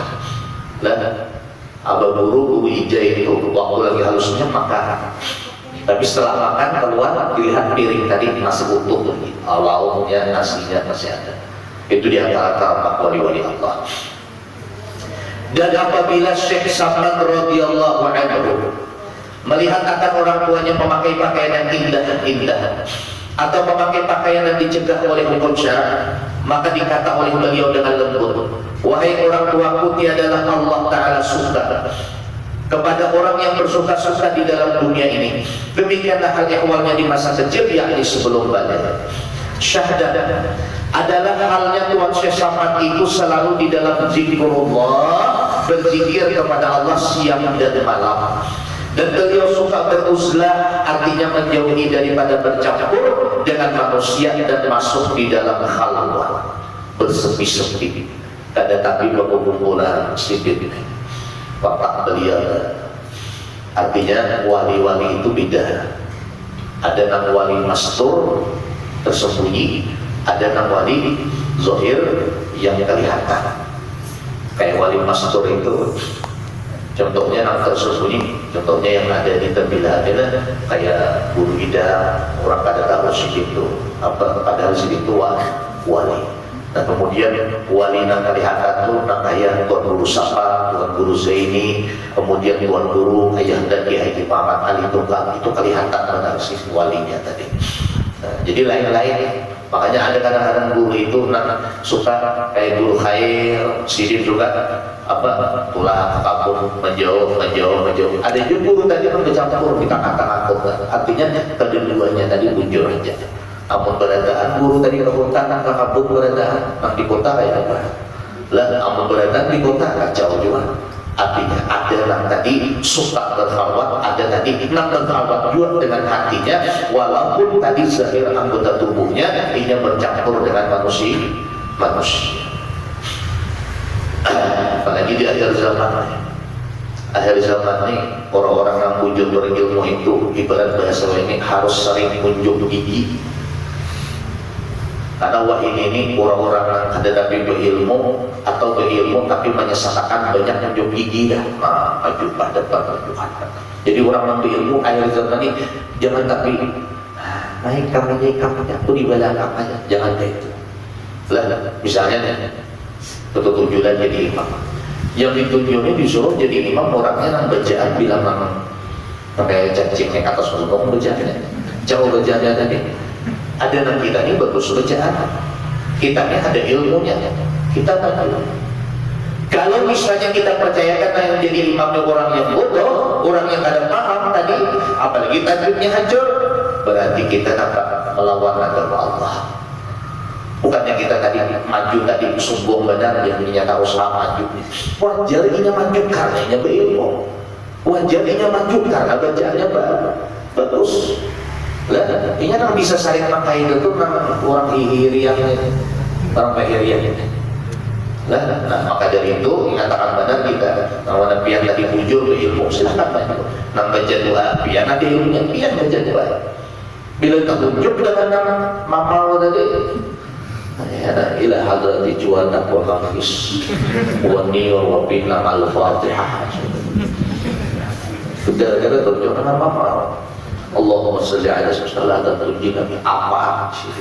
Dan Abah Dulu Ijai itu waktu lagi halusnya makan. Tapi setelah makan keluar dilihat piring tadi masih utuh lagi. Lauknya nasinya masih ada. Itu di antara karamah wali-wali Allah. Dan apabila Syekh Saman radhiyallahu anhu melihat akan orang tuanya memakai pakaian yang indah atau memakai pakaian yang dicegah oleh hukum syara, maka dikata oleh beliau dengan lembut, wahai orang tuaku, tiadalah Allah Ta'ala suka kepada orang yang bersuka-suka di dalam dunia ini. Demikianlah hal ihwalnya di masa kecil, yakni sebelum balik. Syahdat adalah halnya Tuan Syekh Saman itu selalu di dalam zikrullah, berzikir kepada Allah siang dan malam. Dan beliau suka beruzlah, artinya menjauhi daripada bercampur dengan manusia dan masuk di dalam khalwat, bersepi-sepi. Kada tapi berkumpulan sedikit. Bapak beliau artinya wali-wali itu beda. Ada nang wali mastur tersembunyi, ada nang wali zahir yang kelihatan. Kayak wali mastur itu contohnya nang tersembunyi Contohnya yang ada di Tembilah adalah kayak guru ida, orang pada tahu sidik itu apa, padahal sidik itu wali. Dan kemudian wali nang kelihatan tuh nang kayak tuan guru Sapa, tuan guru Zaini, kemudian tuan guru ayah dan Kiai Muhammad Ali Tunggal, itu kelihatan benar sih walinya tadi. Nah, jadi lain-lain. Makanya ada kadang-kadang guru itu suka kayak guru Khair, Sidin juga apa tulah kabur menjauh. Ada juga guru tadi bercampur kita kata aku, artinya kedua-duanya tadi bujur aja. Amun beradaan guru tadi rebutan kabur beradaan, nang di kota kayak apa? Lah amun beradaan di kota kacau juga. Artinya ada yang tadi suka berkhawat, ada tadi nak berkhawat juga dengan hatinya, walaupun tadi zahir anggota tubuhnya ini bercampur dengan manusia. Apalagi di akhir zaman. Akhir zaman ini orang-orang yang kunjung berilmu itu ibarat bahasa ini harus sering kunjung gigi. Karena wah ini orang-orang yang ada tapi berilmu atau berilmu tapi menyesalkan banyak yang jauh gigi dah, maju pada depan. Jadi orang yang berilmu akhir zaman ini jangan tapi naik kamarnya aku di belakang aja, jangan kayak itu. Lah misalnya tujuan jadi imam, yang ditunjuknya disuruh jadi imam orangnya yang bacaan bilang pakai cacing naik atas gunung bacaannya, jauh bacaannya tadi. Ada yang kita ini bagus bacaan, kita ini ada ilmunya, kita tahu. Kalau misalnya kita percayakan yang jadi imamnya orang yang bodoh, orang yang kadang paham tadi, apalagi tajwidnya hancur, berarti kita dapat melawan agama Allah. Bukannya kita tadi maju tadi sombong badan yang ternyata usaha maju. Wajar ini maju karena ini berilmu. Wajar ini maju karena bacaannya bagus. Lah, ini kan bisa saling pakai itu orang hirian, orang hirian ini. Lah, nah maka dari itu mengatakan benar kita, nama pian tadi bujur berilmu silakan maju. Nang baca doa pian nanti ilmunya pian baca doa. Bila tertunjuk dengan mamal tadi, ya ila hadrati juwana wa nafis wa niyur wa bina al-fatihah. Gara-gara tunjuk dengan mamal. Allahumma salli ala sallallahu dan terjadi kami apa sih?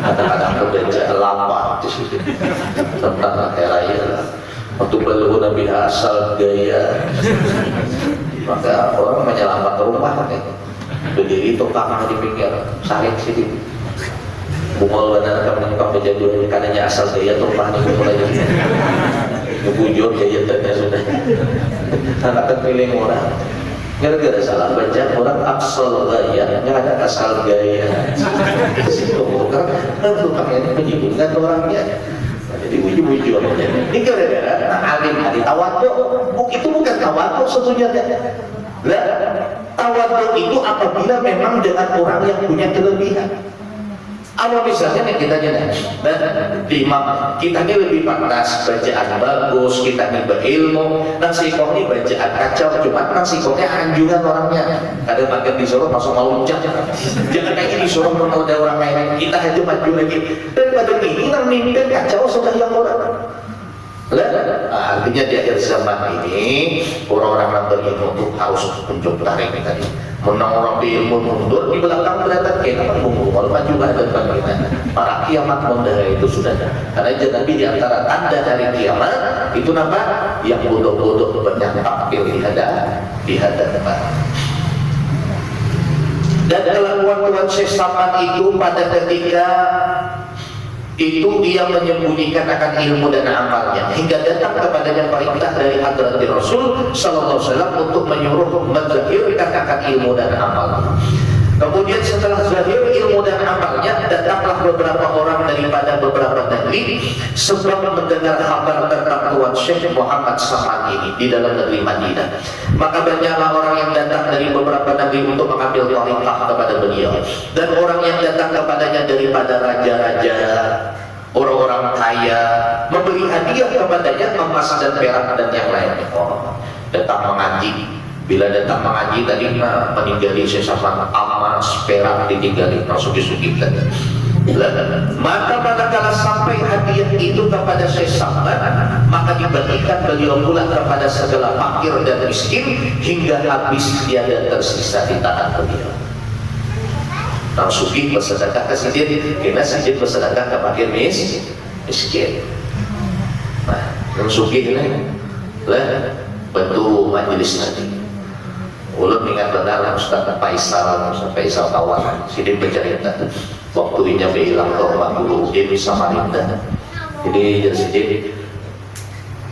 Kadang-kadang kebaca lapar di situ tentang akhir raya. Waktu beliau Nabi asal gaya, maka orang menyelamat rumah nih. Berdiri tukang di pinggir saling situ. Bungol benar kamu baca dua kanannya asal gaya rumah nih mulai jadi. Bujur gaya tanya sudah. Anak terpilih orang. Gara-gara salah baca orang asal gaya, yang ada asal gaya. Situ kan pakai menyebutkan orangnya. Jadi wujud-wujud. Ini gara-gara alim hari tawadhu. Itu bukan tawadhu sesungguhnya. Lah, tawadhu itu apabila memang dengan orang yang punya kelebihan. Kalau misalnya nih kita di imam kita ini lebih pantas bacaan bagus, kita ini berilmu, nasi kok ini bacaan kacau, cuma nasi koknya anjuran orangnya. Kadang makin disuruh masuk meluncat, jangan kayak ini disuruh ada orang lain, kita aja maju lagi. Daripada ini nang mimpi kacau sudah yang orang. Artinya di akhir zaman ini orang-orang yang berilmu itu harus tunjuk tarik tadi. Menang orang berilmu mundur di belakang berdatang kita kan maju dan bagaimana. Para kiamat mendarat itu sudah ada. Karena Nabi di antara tanda dari kiamat itu nampak yang bodoh-bodoh banyak tampil di hadapan. Dan kelakuan sesama itu pada ketika itu dia menyembunyikan akan ilmu dan amalnya hingga datang kepadanya perintah dari hadrat Rasul sallallahu alaihi wasallam untuk menyuruh menzahirkan akan ilmu dan amalnya. Kemudian setelah zahir ilmu dan amalnya, datanglah beberapa orang daripada beberapa negeri sebab mendengar kabar tentang Tuan Syekh Muhammad Saman ini di dalam negeri Madinah. Maka banyaklah orang yang datang dari beberapa negeri untuk mengambil tariqah kepada beliau, dan orang yang datang kepadanya daripada raja-raja, orang-orang kaya, memberi hadiah kepadanya emas dan perak dan yang lainnya. Datang mengaji. Bila datang mengaji tadi meninggali sesama emas perak ditinggali sugi-sugi tadi. Maka pada kala sampai hadiah itu kepada Syekh Samad, maka dibagikan beliau pula kepada segala fakir dan miskin hingga habis tiada tersisa di tangan beliau. Nang sugih bersedekah ke sidin, kena sidin bersedekah ke fakir miskin. Nah, nang sugih lah bantu majelis tadi. Ulun ingat benar Ustaz Faisal kawan sidin bercerita waktu ini hilang ke rumah guru dia di Samarinda. Jadi sidin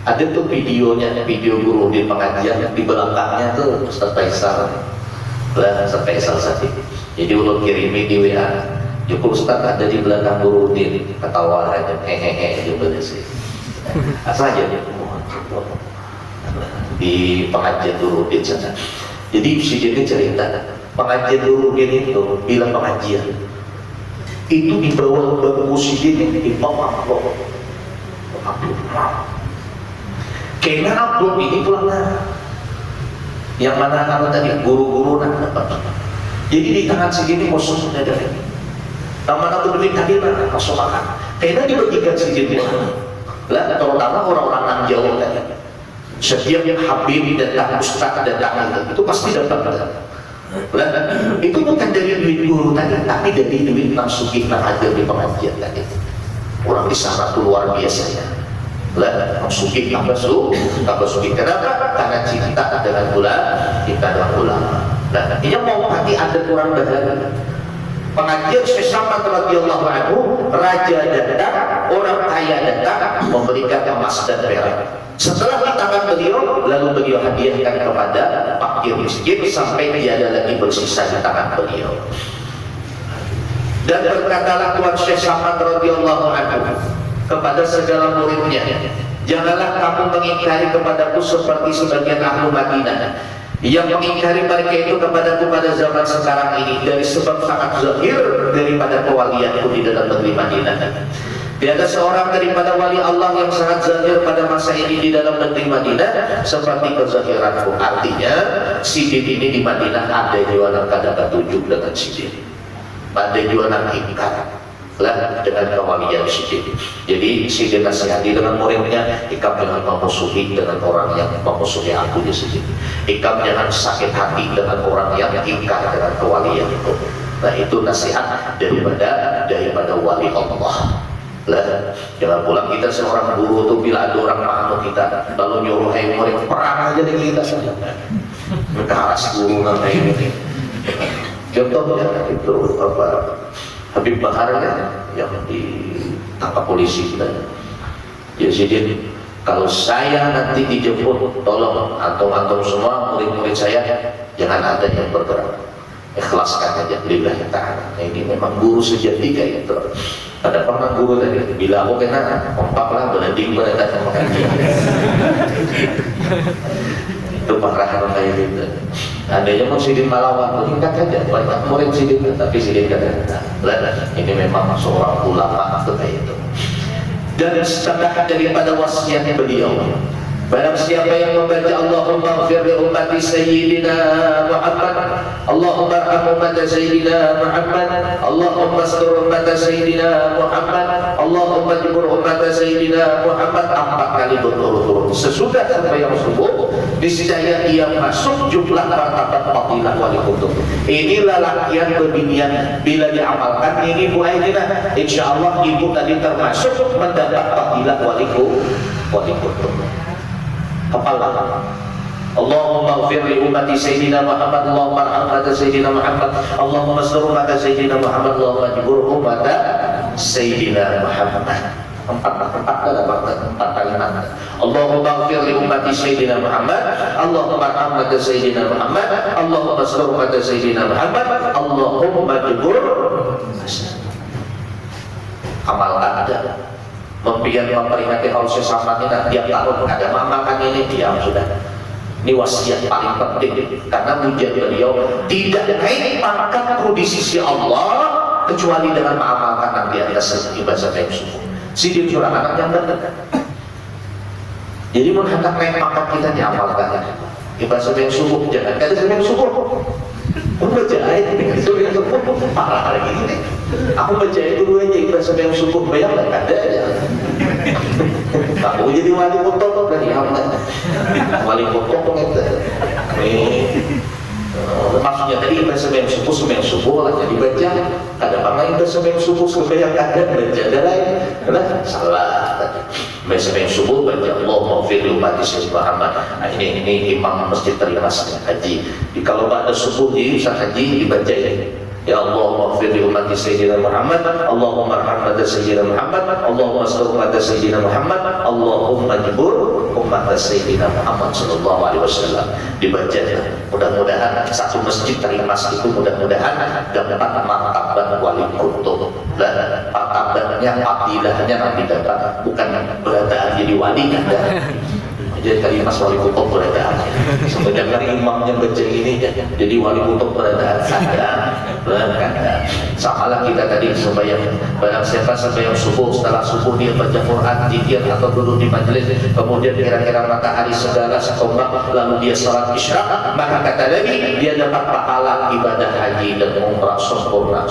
ada tuh videonya, video guru di pengajian, di belakangnya tuh Ustaz Faisal lah, Ustaz Faisal tadi. Jadi ulun kirimi di WA, Joko Ustaz ada di belakang guru dia, ketawa aja hehehe juga sih. Asal aja di pengajian guru dia sana. Jadi si dia cerita pengajian guru dia itu bilang pengajian itu di bawah bangku si dia di bawah kayaknya upload ini pulang yang mana kalau tadi guru-guru nak dapat. Jadi di tangan segini musuhnya dari yang mana tuh duit tadi nak masuk makan kayaknya dibagikan segini lah, terutama orang-orang yang jauh tadi. Setiap yang habib datang, ustaz datang itu pasti dapat. Itu bukan dari duit guru tadi, tapi dari duit nang sugih nang hadir di pengajian tadi. Orang di sana tuh luar biasa ya. Nang sugih tambah sugih. Kenapa? Karena cinta dengan kita dengan ulama. Nah, ini mau hati ada kurang bahagia. Pengajian Syekh Samad radhiyallahu anhu, raja datang, orang kaya datang memberikan emas dan perak. Setelah di tangan beliau, lalu beliau hadiahkan kepada fakir miskin sampai tiada lagi bersisa di tangan beliau. Dan berkatalah Tuan Syekh Samad radhiyallahu anhu kepada segala muridnya, janganlah kamu mengingkari kepadaku seperti sebagian ahlu Madinah yang mengingkari mereka itu kepadaku pada zaman sekarang ini dari sebab sangat zahir daripada kewalianku di dalam negeri Madinah. Tiada seorang daripada wali Allah yang sangat zahir pada masa ini di dalam negeri Madinah seperti kezahiranku. Artinya sidin ini di Madinah ada jualan kada ketujuh dengan sidin, ada jualan ingkar lah dengan kewalian sidin. Jadi sidin nasihati dengan muridnya, ikam jangan memusuhi dengan orang yang memusuhi aku di sidin. Ikam jangan sakit hati dengan orang yang ingkar dengan kewalian itu. Nah itu nasihat daripada wali Allah. Lah, jangan pulang kita seorang guru tuh bila ada orang paham kita lalu nyuruh murid perang aja dengan kita saja. Keras guru namanya ini. Contohnya itu apa? Habib Bahar yang ditangkap polisi kita. Jadi kalau saya nanti dijemput, tolong antum semua murid-murid saya jangan ada yang bergerak. Ikhlaskan aja lillahi ta'ala. Nah, ini memang guru sejati kayak gitu. Ada pernah guru tadi bila aku kena kompaklah berending berendang mengaji. Itu parah kayak gitu. Adanya mau sidin Malawan, meningkat aja banyak murid sidin tapi sidin kadang ini memang seorang ulama atau kayak itu. Dan setengah daripada wasiat beliau, barang siapa yang membaca Allahumma ighfir li ummati sayyidina Muhammad, Allahumma arham ummata sayyidina Muhammad, Allahumma astur ummata sayyidina Muhammad, Allahumma jibur ummata sayyidina Muhammad 4 kali berturut-turut. Sesudah sembahyang subuh niscaya ia masuk jumlah martabat fadilah wali kutub. Inilah latihan kebinian bila diamalkan ini Bu Aidina, insyaallah ibu tadi termasuk mendapat fadilah wali kutub. Kepala Allahumma ighfir li ummati sayyidina Muhammad, Allahumma arham ummata sayyidina Muhammad, Allahumma astur ummata sayyidina Muhammad, Allahumma jibur ummata sayyidina Muhammad. Empat kalimat. Allahumma ighfir li ummati sayyidina Muhammad, Allahumma arham ummata sayyidina Muhammad, Allahumma astur ummata sayyidina Muhammad, Allahumma jibur. Amalkan ada memperingati haul Syekh Samad ini tiap tahun ada makan ini diam sudah. Ini wasiat paling penting karena pujian beliau tidak naik pangkat di sisi Allah kecuali dengan mengamalkan Nabi atas ibadah yang subuh. Sidin surah anak yang benar. Jadi menghentak naik pangkat kita diamalkan ibadah yang subuh, jangan kata yang subuh. Aku baca ayat dengan sembahyang subuh parah lagi ini. Aku baca ayat dulu aja ibadah sembahyang subuh, bayangkan ada aja. Aku jadi wali potong dari Allah. Wali potong itu. Maksudnya tadi ibadah sembahyang subuh lah jadi baca. Kadang-kadang ibadah sembahyang subuh sembahyang kadang baca ada lain. Salah tadi. Sembahyang subuh baca Allahumma fir li ummati sayyidina Muhammad. Nah, ini imam masjid terimas haji. Kalau pada subuh di saat haji dibaca ya Allahumma fir li ummati sayyidina Muhammad, Allahumma arham sayyidina Muhammad, Allahumma astur sayyidina Muhammad, Allahumma jibur umat sayyidina Muhammad sallallahu alaihi wasallam. Dibaca ya. Mudah-mudahan satu masjid terimas itu mudah-mudahan dapat martabat wali kutub. Dan martabatnya fadilahnya nanti dapat, bukan beradaan jadi wali ada. Jadi kali mas wali kutub beradaan. Sebenarnya imamnya baca ini jadi wali kutub beradaan ada. Sama lah kita tadi sembahyang, barang siapa sembahyang subuh, setelah subuh dia baca Quran, zikir atau duduk di majelis, kemudian kira-kira matahari segala setombak, lalu dia salat isya, maka kata Nabi dia dapat pahala ibadah haji dan umrah sempurna.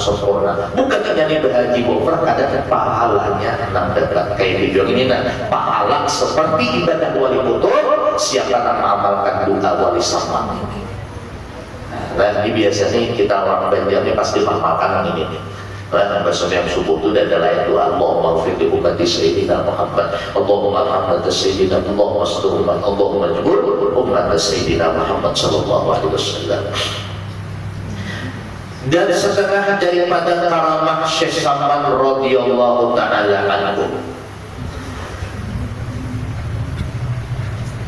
Bukan hanya berhaji umrah, kadang pahalanya dapat kayak video ini pahala seperti ibadah wali kutub. Siapa yang mengamalkan doa wali sama. Nah, ini biasanya kita orang Banjar ini pasti mengamalkan ini. Nah, sembahyang subuh itu ada ayat doa Allahumma fir li ummati sayyidina Muhammad, Allahumma arham sayyidina, Allahumma astur umat, Allahumma jibur umat sayyidina Muhammad sallallahu alaihi wasallam. Dan setengah daripada karamah Syekh Saman radhiyallahu taala anhu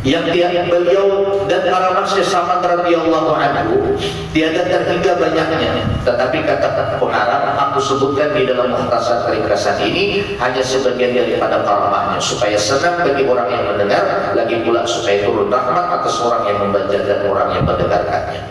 yang beliau dan para masyhur Saman radhiyallahu anhu tiada terhingga banyaknya, tetapi kata pengarang aku sebutkan di dalam mukhtasar ringkasan ini hanya sebagian daripada karamahnya supaya senang bagi orang yang mendengar, lagi pula supaya turun rahmat atas orang yang membaca dan orang yang mendengarkannya.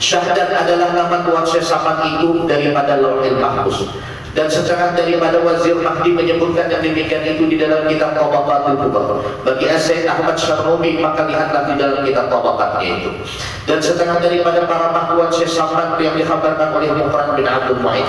Syahdan adalah nama Tuan Syekh Saman itu daripada Lauhil Mahfuz. Dan setengah daripada Wazir Mahdi menyebutkan yang demikian itu di dalam kitab Tabaqatul Kubra. Bagi Sayyid Ahmad Syarrumi maka lihatlah di dalam kitab Tabaqatnya itu. Dan setengah daripada para mahtuan Syekh Saman yang dikhabarkan oleh Mufrad bin Abdul Mu'in.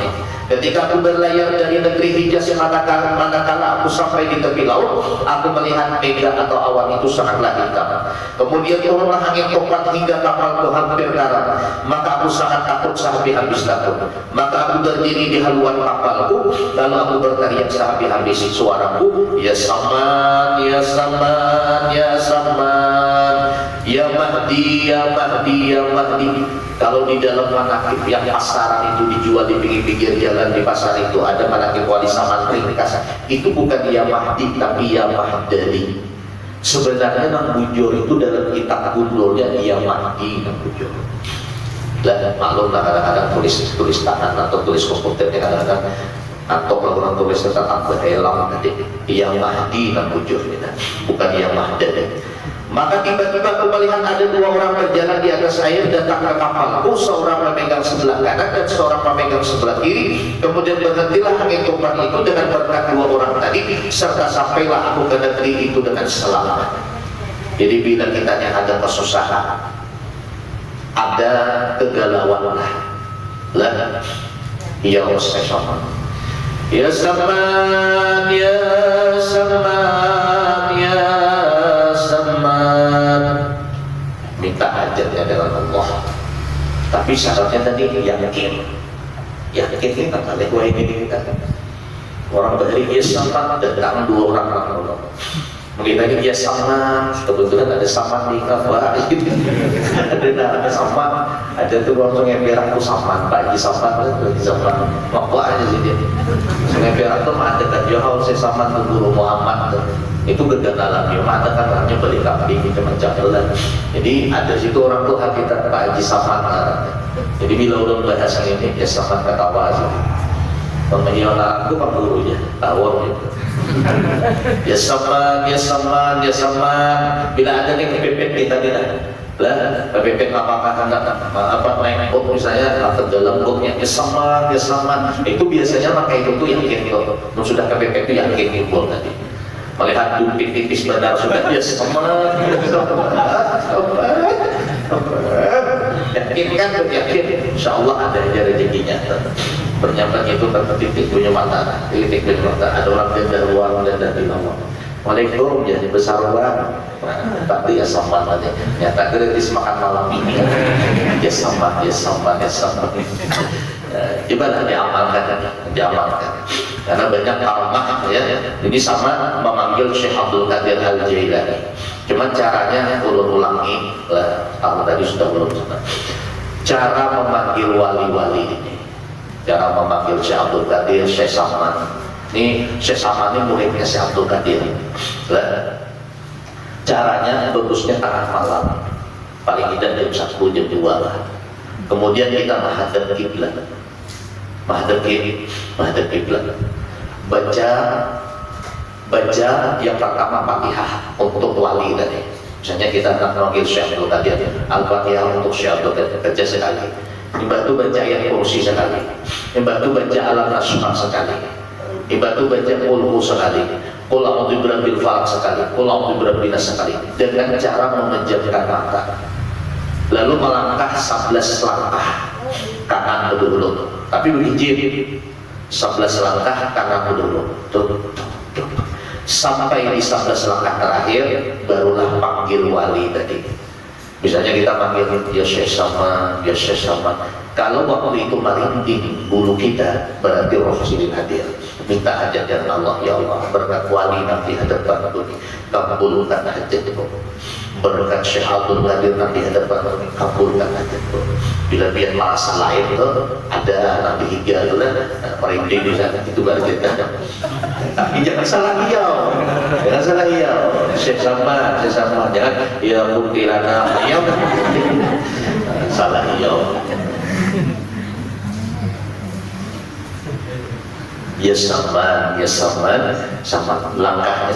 Ketika aku berlayar dari negeri Hijaz manakala aku sampai di tepi laut, aku melihat mega atau awan itu sangatlah hitam. Kemudian turunlah angin topan hingga kapalku hampir karam. Maka aku sangat takut sehabis-habis takut. Maka aku berdiri di haluan kapalku, lalu aku berteriak sehabis-habis suaraku, ya Saman, ya Saman, ya Saman, ya Mahdi, ya Mahdi, ya Mahdi. Kalau di dalam manakib yang pasaran itu dijual di pinggir-pinggir jalan di pasar itu ada manakib wali Saman ringkas, itu bukan ya Mahdi tapi ya Mahdali. Sebenarnya Nang Bujur itu dalam kitab gundulnya ya Mahdi Nang Bujur. Lah maklumlah kadang-kadang tulis tangan atau tulis komputernya kadang-kadang atau kalau orang tulis tentang behelang tadi yang Mahdi Nang Bujur bukan yang Mahdali. Maka tiba-tiba aku melihat ada dua orang berjalan di atas air datang ke kapalku, seorang memegang sebelah kanan dan seorang memegang sebelah kiri. Kemudian berhentilah angin topan itu dengan berkat dua orang tadi, serta sampailah aku ke negeri itu dengan selamat. Jadi bila kita ada kesusahan, ada kegalauan lah, ya Saman, ya Saman, ya Saman, ya Saman, minta hajatnya dengan Allah. Tapi syaratnya tadi yakin ini kan ada gua ini kan orang berdiri ya Saman, datang dua orang mungkin lagi dia Saman, kebetulan ada Saman di kabar gitu. ada Saman, ada tuh orang yang biar aku Saman, Pak Haji Saman, apa aja sih dia. Sungai Perak tuh ada kan Johor saya Saman tuh Guru Muhammad tuh. Itu geganalan dia ada kan hanya beli kambing itu mencapelan. Jadi ada situ orang tuh hakikat Pak Haji Saman. Jadi bila udah bahas ini ya Saman ketawa sih. Pemilihan aku kan gurunya, tawar gitu. Ya Saman, ya Saman, ya Saman. Bila ada nih kepepet kita tidak lah, kepepet apakah anda naik bot misalnya atau dalam botnya ya Saman, ya Saman. Itu biasanya pakai itu tuh yakin tuh. Sudah kepepet itu yakin timbul tadi. Melihat dumpit tipis benar sudah ya Saman, ya Saman. yakin kan, yakin insya Allah ada aja rezekinya. Bernyampak itu titik punya mata, titik punya mata. Ada orang ganda uang, ganda di nomor. Waalaikumsalam, jadi besar uang. Tapi ya sambat aja. Nyata gratis makan malam ini. Ya sambat. Gimana diamalkan. Karena banyak karamah ya. Ini sama memanggil Syekh Abdul Qadir Al-Jailani. Cuman caranya ulangi lah. Kalau tadi sudah belum sama. Cara memanggil wali-wali ini. Cara memanggil Syekh Abdul Qadir, Syekh Saman. Ini Syekh Saman ini muridnya Syekh Abdul Qadir. Lah, caranya bagusnya tengah malam. Paling tidak jam 1 jam 2 lah. Kemudian kita menghadap kiblat. Menghadap kiblat. Baca yang pertama Fatihah untuk wali tadi. Misalnya kita akan memanggil Syekh Abdul Qadir, Al-Fatihah untuk Syekh Abdul Qadir, baca sekali. Dibantu baca ayat kursi sekali. Dibantu baca alam nasrah sekali. Dibantu baca ulhu sekali. Qul a'udzu birabbil falaq sekali. Qul a'udzu birabbin nas sekali. Dengan cara memejamkan mata. Lalu melangkah 11 langkah kanan dulu. Tapi berizin 11 langkah kanan dulu. Sampai di 11 langkah terakhir barulah panggil wali tadi. Misalnya kita panggil ya Syekh Saman, ya Syekh Saman. Kalau waktu itu merinding bulu kita, berarti roh silin hadir. Minta hajat dari Allah, ya Allah, berkat wali nanti hadapan ini, kabulkan hajatku. Berkat Syekh Abdul Qadir nanti hadapan ini, kabulkan hajatku. Bila dia merasa lain tuh, ada nanti hingga itu lah, merinding di sana, itu baru kita. Tapi jangan salah hiau, Syekh Saman, jangan ya kuntilanak, ya salah hiau. Ya Saman, sama langkahnya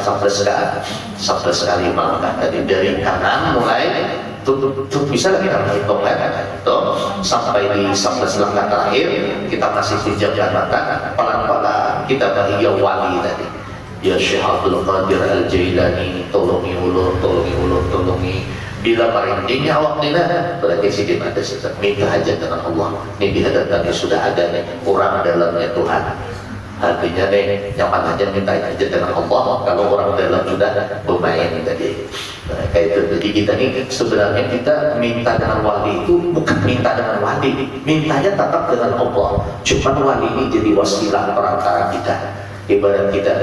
sampai sekali melangkah tadi dari kanan mulai tuh bisa lagi kita menghitung tuh sampai di 11 langkah terakhir kita masih pejamkan mata, pelan-pelan kita bahagia wali tadi. Ya Syekh Abdul Qadir Al-Jailani, tolongi ulun. Bila merindingnya waktunya berarti sidim ada sesuatu. Minta hajat dengan Allah. Ini di hadapannya sudah ada nih, orang dalamnya Tuhan. Artinya nih, nyaman aja minta hajat dengan Allah. Kalau orang dalam sudah bermain tadi. Nah, kayak itu. Jadi kita nih sebenarnya kita minta dengan wali itu bukan minta dengan wali, mintanya tetap dengan Allah. Cuman wali ini jadi wasilah perantara kita. Ibarat kita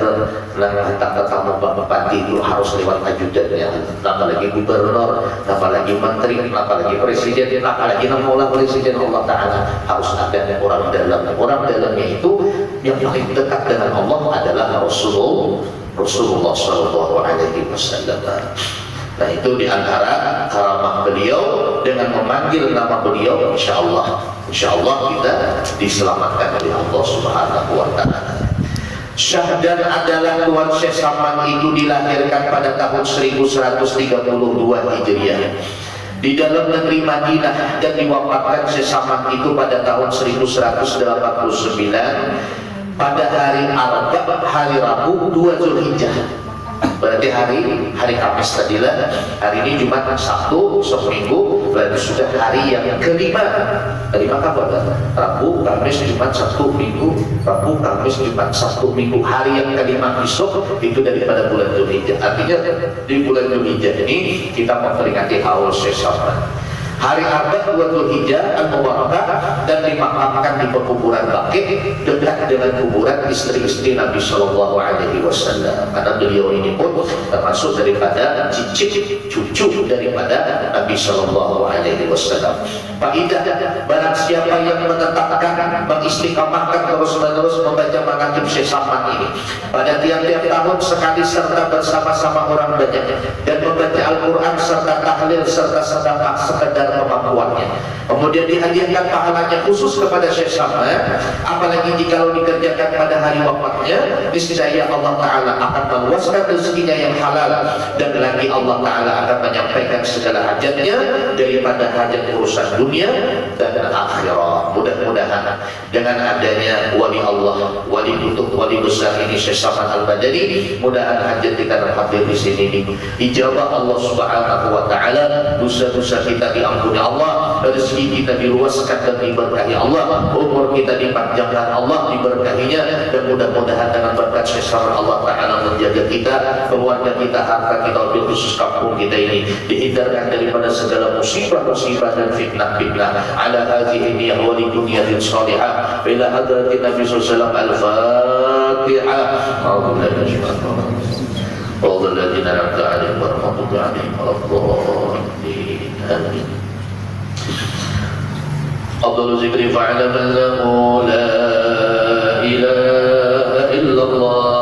tamu bupati itu harus lewat ajudannya, apalagi gubernur, apalagi menteri, apalagi presiden, apalagi nama presiden Allah Ta'ala harus ada orang dalam. Orang dalamnya itu yang paling dekat dengan Allah adalah Rasulullah Sallallahu Alaihi Wasallam. Nah itu diantara karamah beliau dengan memanggil nama beliau, insya Allah kita diselamatkan oleh Allah Subhanahu Wa Ta'ala. Syahdan adalah Tuan Syekh Saman itu dilahirkan pada tahun 1132 Hijriah di dalam negeri Madinah dan diwafatkan Syekh Saman itu pada tahun 1189 pada hari Arba, hari Rabu 2 Zulhijjah. Berarti hari Kamis tadilah. Hari ini Jumat, Sabtu, seminggu, berarti sudah hari yang kelima kapan? Rabu, Kamis, Jumat, Sabtu, Minggu. Rabu, Kamis, Jumat, Sabtu, Minggu. Hari yang kelima besok itu daripada bulan Zulhijjah. Artinya di bulan Zulhijjah ini kita memperingati haul Syekh Saman. Hari Arba 2 Zulhijjah Al-Mubarakah dan dimakamkan di pekuburan Baqi dekat dengan kuburan istri-istri Nabi Shallallahu Alaihi Wasallam. Karena beliau ini pun termasuk daripada cicit cucu daripada Nabi Shallallahu Alaihi Wasallam. Faidah, barang siapa yang menetapkan, mengistiqamahkan terus-menerus membaca manaqib Syekh Saman ini pada tiap-tiap tahun sekali serta bersama-sama orang banyak dan membaca Al-Quran serta tahlil serta sedekah sekedar kemampuannya, kemudian dihadiahkan pahalanya khusus kepada Syekh Saman, apalagi jika dikerjakan pada hari wafatnya, niscaya Allah Ta'ala akan meluaskan rezekinya yang halal dan lagi Allah Ta'ala akan menyampaikan segala hajatnya daripada hajat urusan dunia dan akhirat. Mudah-mudahan dengan adanya wali Allah, wali kutub, wali besar ini Syekh Saman Al-Badani, mudah-mudahan hajat kita hadir di sini dijawab Allah Subhanahu Wa Ta'ala, dosa-dosa kita diampuni diampuni Allah, rezeki kita diluaskan dan diberkahi Allah, umur kita dipanjangkan Allah, diberkahinya, dan mudah-mudahan dengan berkat sesama Allah Ta'ala menjaga kita, keluarga kita, harta kita, wabil khusus kampung kita ini dihindarkan daripada segala musibah-musibah dan fitnah-fitnah. Ala hadhihi niyah wa li dunyatin salihah ila hadratin Nabi sallallahu alaihi wasallam. Al-Fatihah. Allahumma alladhina an'amta 'alaihim wa rahmatullahi 'alaihim wa radhdallin. Amin. Afdalu zikri fa'ala man lahu la ilaha illallah.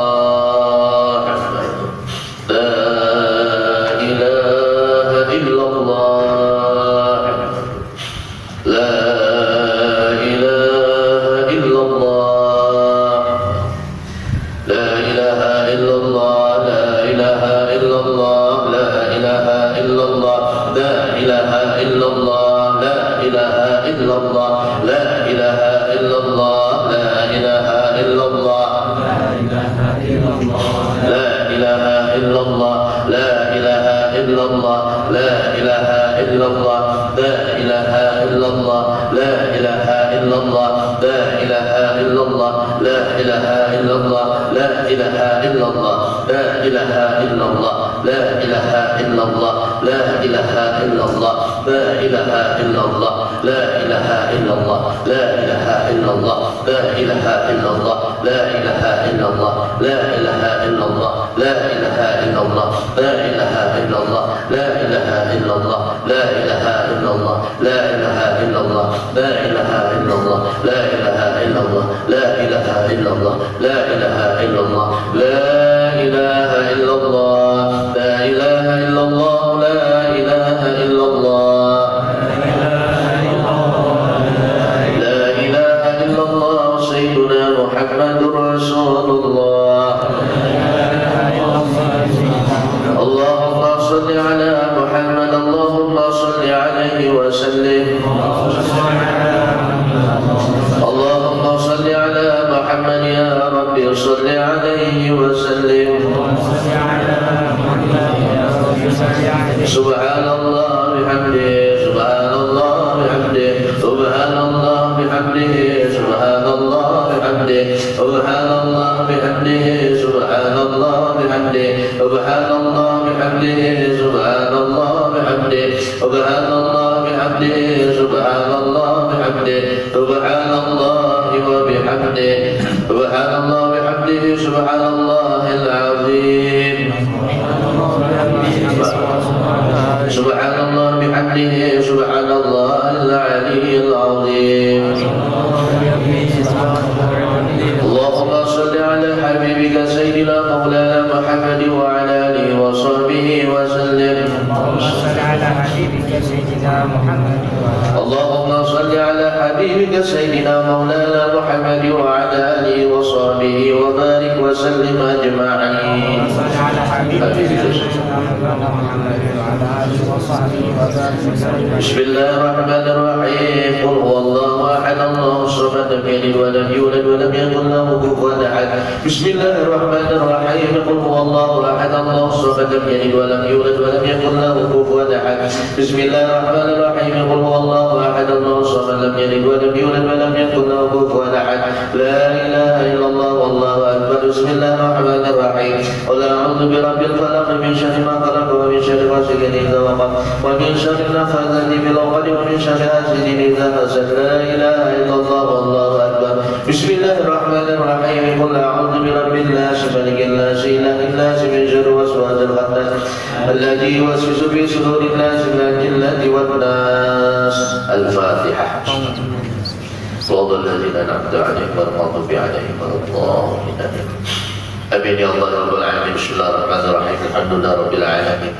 Amin ya Allah rabbal alamin. Bismillahirrahmanirrahim. Alhamdulillah rabbil alamin.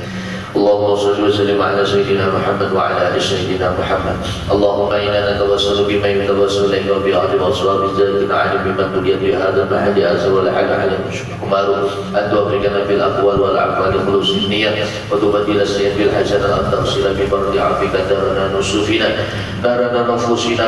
اللهم صل وسلم على سيدنا محمد وعلى ال سيدنا محمد. اللهم انا نتوسل بما يتوسل اليك وبعهد واصحاب ذلك علم بمن بقي في هذا المحل ازل ولحل على المشكمار ان توفقنا في الاقوال والاعمال خلوص النيه وتبدل السيئات بالحسنه ان تغسل ببرد عفوك دارنا نصوفنا دارنا نفوسنا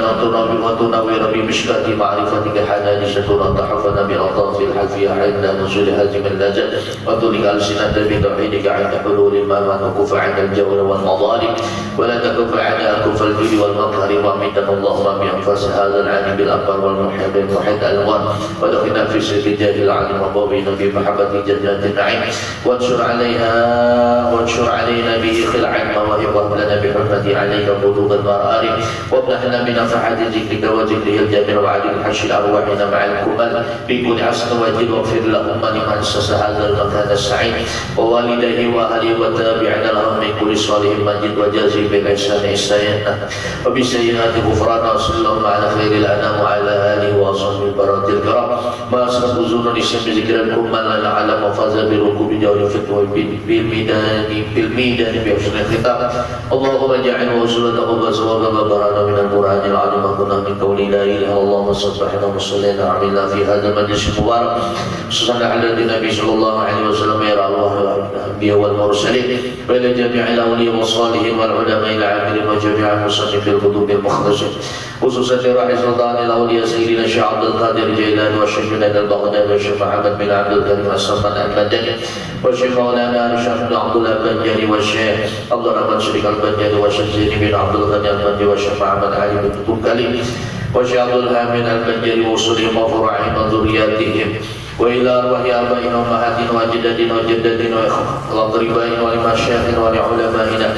وتنور بمشكاه معرفتك حنانشتنا تحفنا باطاف الحفيه عند نزول هازم اللجا وتلك السنه بتوحيدك عند حلول الماء والعدوان وكف عنا الجور والمظالم ولا تكف عنا كف الجود والمقهر وامدنا اللهم بأنفاس هذا العالم بالأكبر والمحيط الألوان ودخلنا في سر جاه العالم وبوبنا بمحبة جنات النعيم وانشر علينا به خلع المواهب وهب لنا بحرمة عليك بلوغ المراري وابنحنا بنفحات ذكرك وذكره الجميل وعلي الحش أرواحنا مع الكمل بكل حسن وجل واغفر اللهم لمن أسس هذا المكان السعيد ووالديه وأهله وتابعنا لهم من كل صالح مجد وجازي بالإحسان إحسانا وبسيئات غفرانا وصلى اللهم على خير الأنام وعلى آله وصحبه البرات الكرام ما أسرق زون الاسم بذكركم من لا نعلم وفاز بركوب جول فتوى بالميدان بحسن الختام اللهم اجعل وصولته وصوابا وبرانا من القرآن العظيم وكنا من قول لا إله إلا الله وصبحنا وصلينا عملنا في هذا المجلس المبارك صلى على النبي صلى الله عليه وسلم يا الله الأنبياء والمرسلين وإلى جميع الأولياء والصالحين والعلماء العاملين وجميع المصنفين في الكتب المختصرة خصوصا لرئيس سلطان الأولياء سيدنا الشيخ عبد القادر الجيلاني والشيخ جنيد البغدادي والشيخ محمد بن عبد الكريم السلطان المدني والشيخ مولانا الشيخ بن عبد الله البنجاني والشيخ عبد الرحمن شريك البنجاني والشيخ زيد بن عبد الغني البنجاني والشيخ محمد علي بن تبكلي والشيخ عبد الحامد البنجاني وصولهم وفروعهم وذرياتهم وإلى أرواح آبائنا وأمهاتنا وأجدادنا وجداتنا وأقربائنا ولمشايخنا ولعلمائنا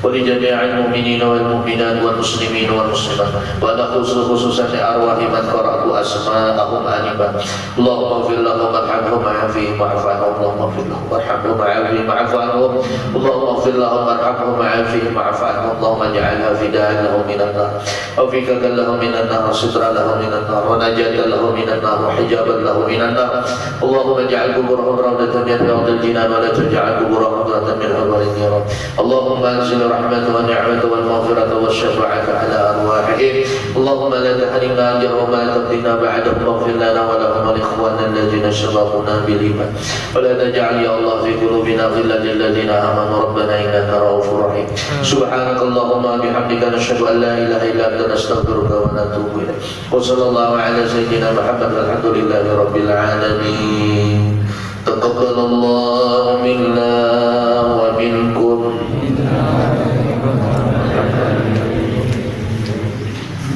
ولجميع المؤمنين والمؤمنات والمسلمين والمسلمات ونخص خصوصا لأرواح من قرأت أسماءهم آنفا اللهم اغفر لهم وارحمهم وعافهم واعف عنهم اللهم اغفر لهم وارحمهم وعافهم واعف عنهم اللهم اغفر لهم وارحمهم وعافهم واعف عنهم اللهم اجعلها فداء لهم من النار أو فكاكا لهم من النار وسترا لهم من النار ونجاة لهم من النار وحجابا لهم من النار اللهم اجعل قبورهم روضة من رياض الجنان ولا تجعل قبورهم روضة من حضر النيران اللهم انزل الرحمة والنعمة والمغفرة والشفاعة على أرواحهم اللهم لا تحرمنا أجرهم ولا تفتنا بعدهم واغفر لنا ولهم ولإخواننا الذين سبقونا بالإيمان ولا تجعل يا الله في قلوبنا غلا للذين آمنوا ربنا إنك رؤوف رحيم سبحانك اللهم وبحمدك نشهد أن لا إله إلا أنت نستغفرك ونتوب إليك وصلى الله على سيدنا محمد والحمد لله رب العالمين تقبل الله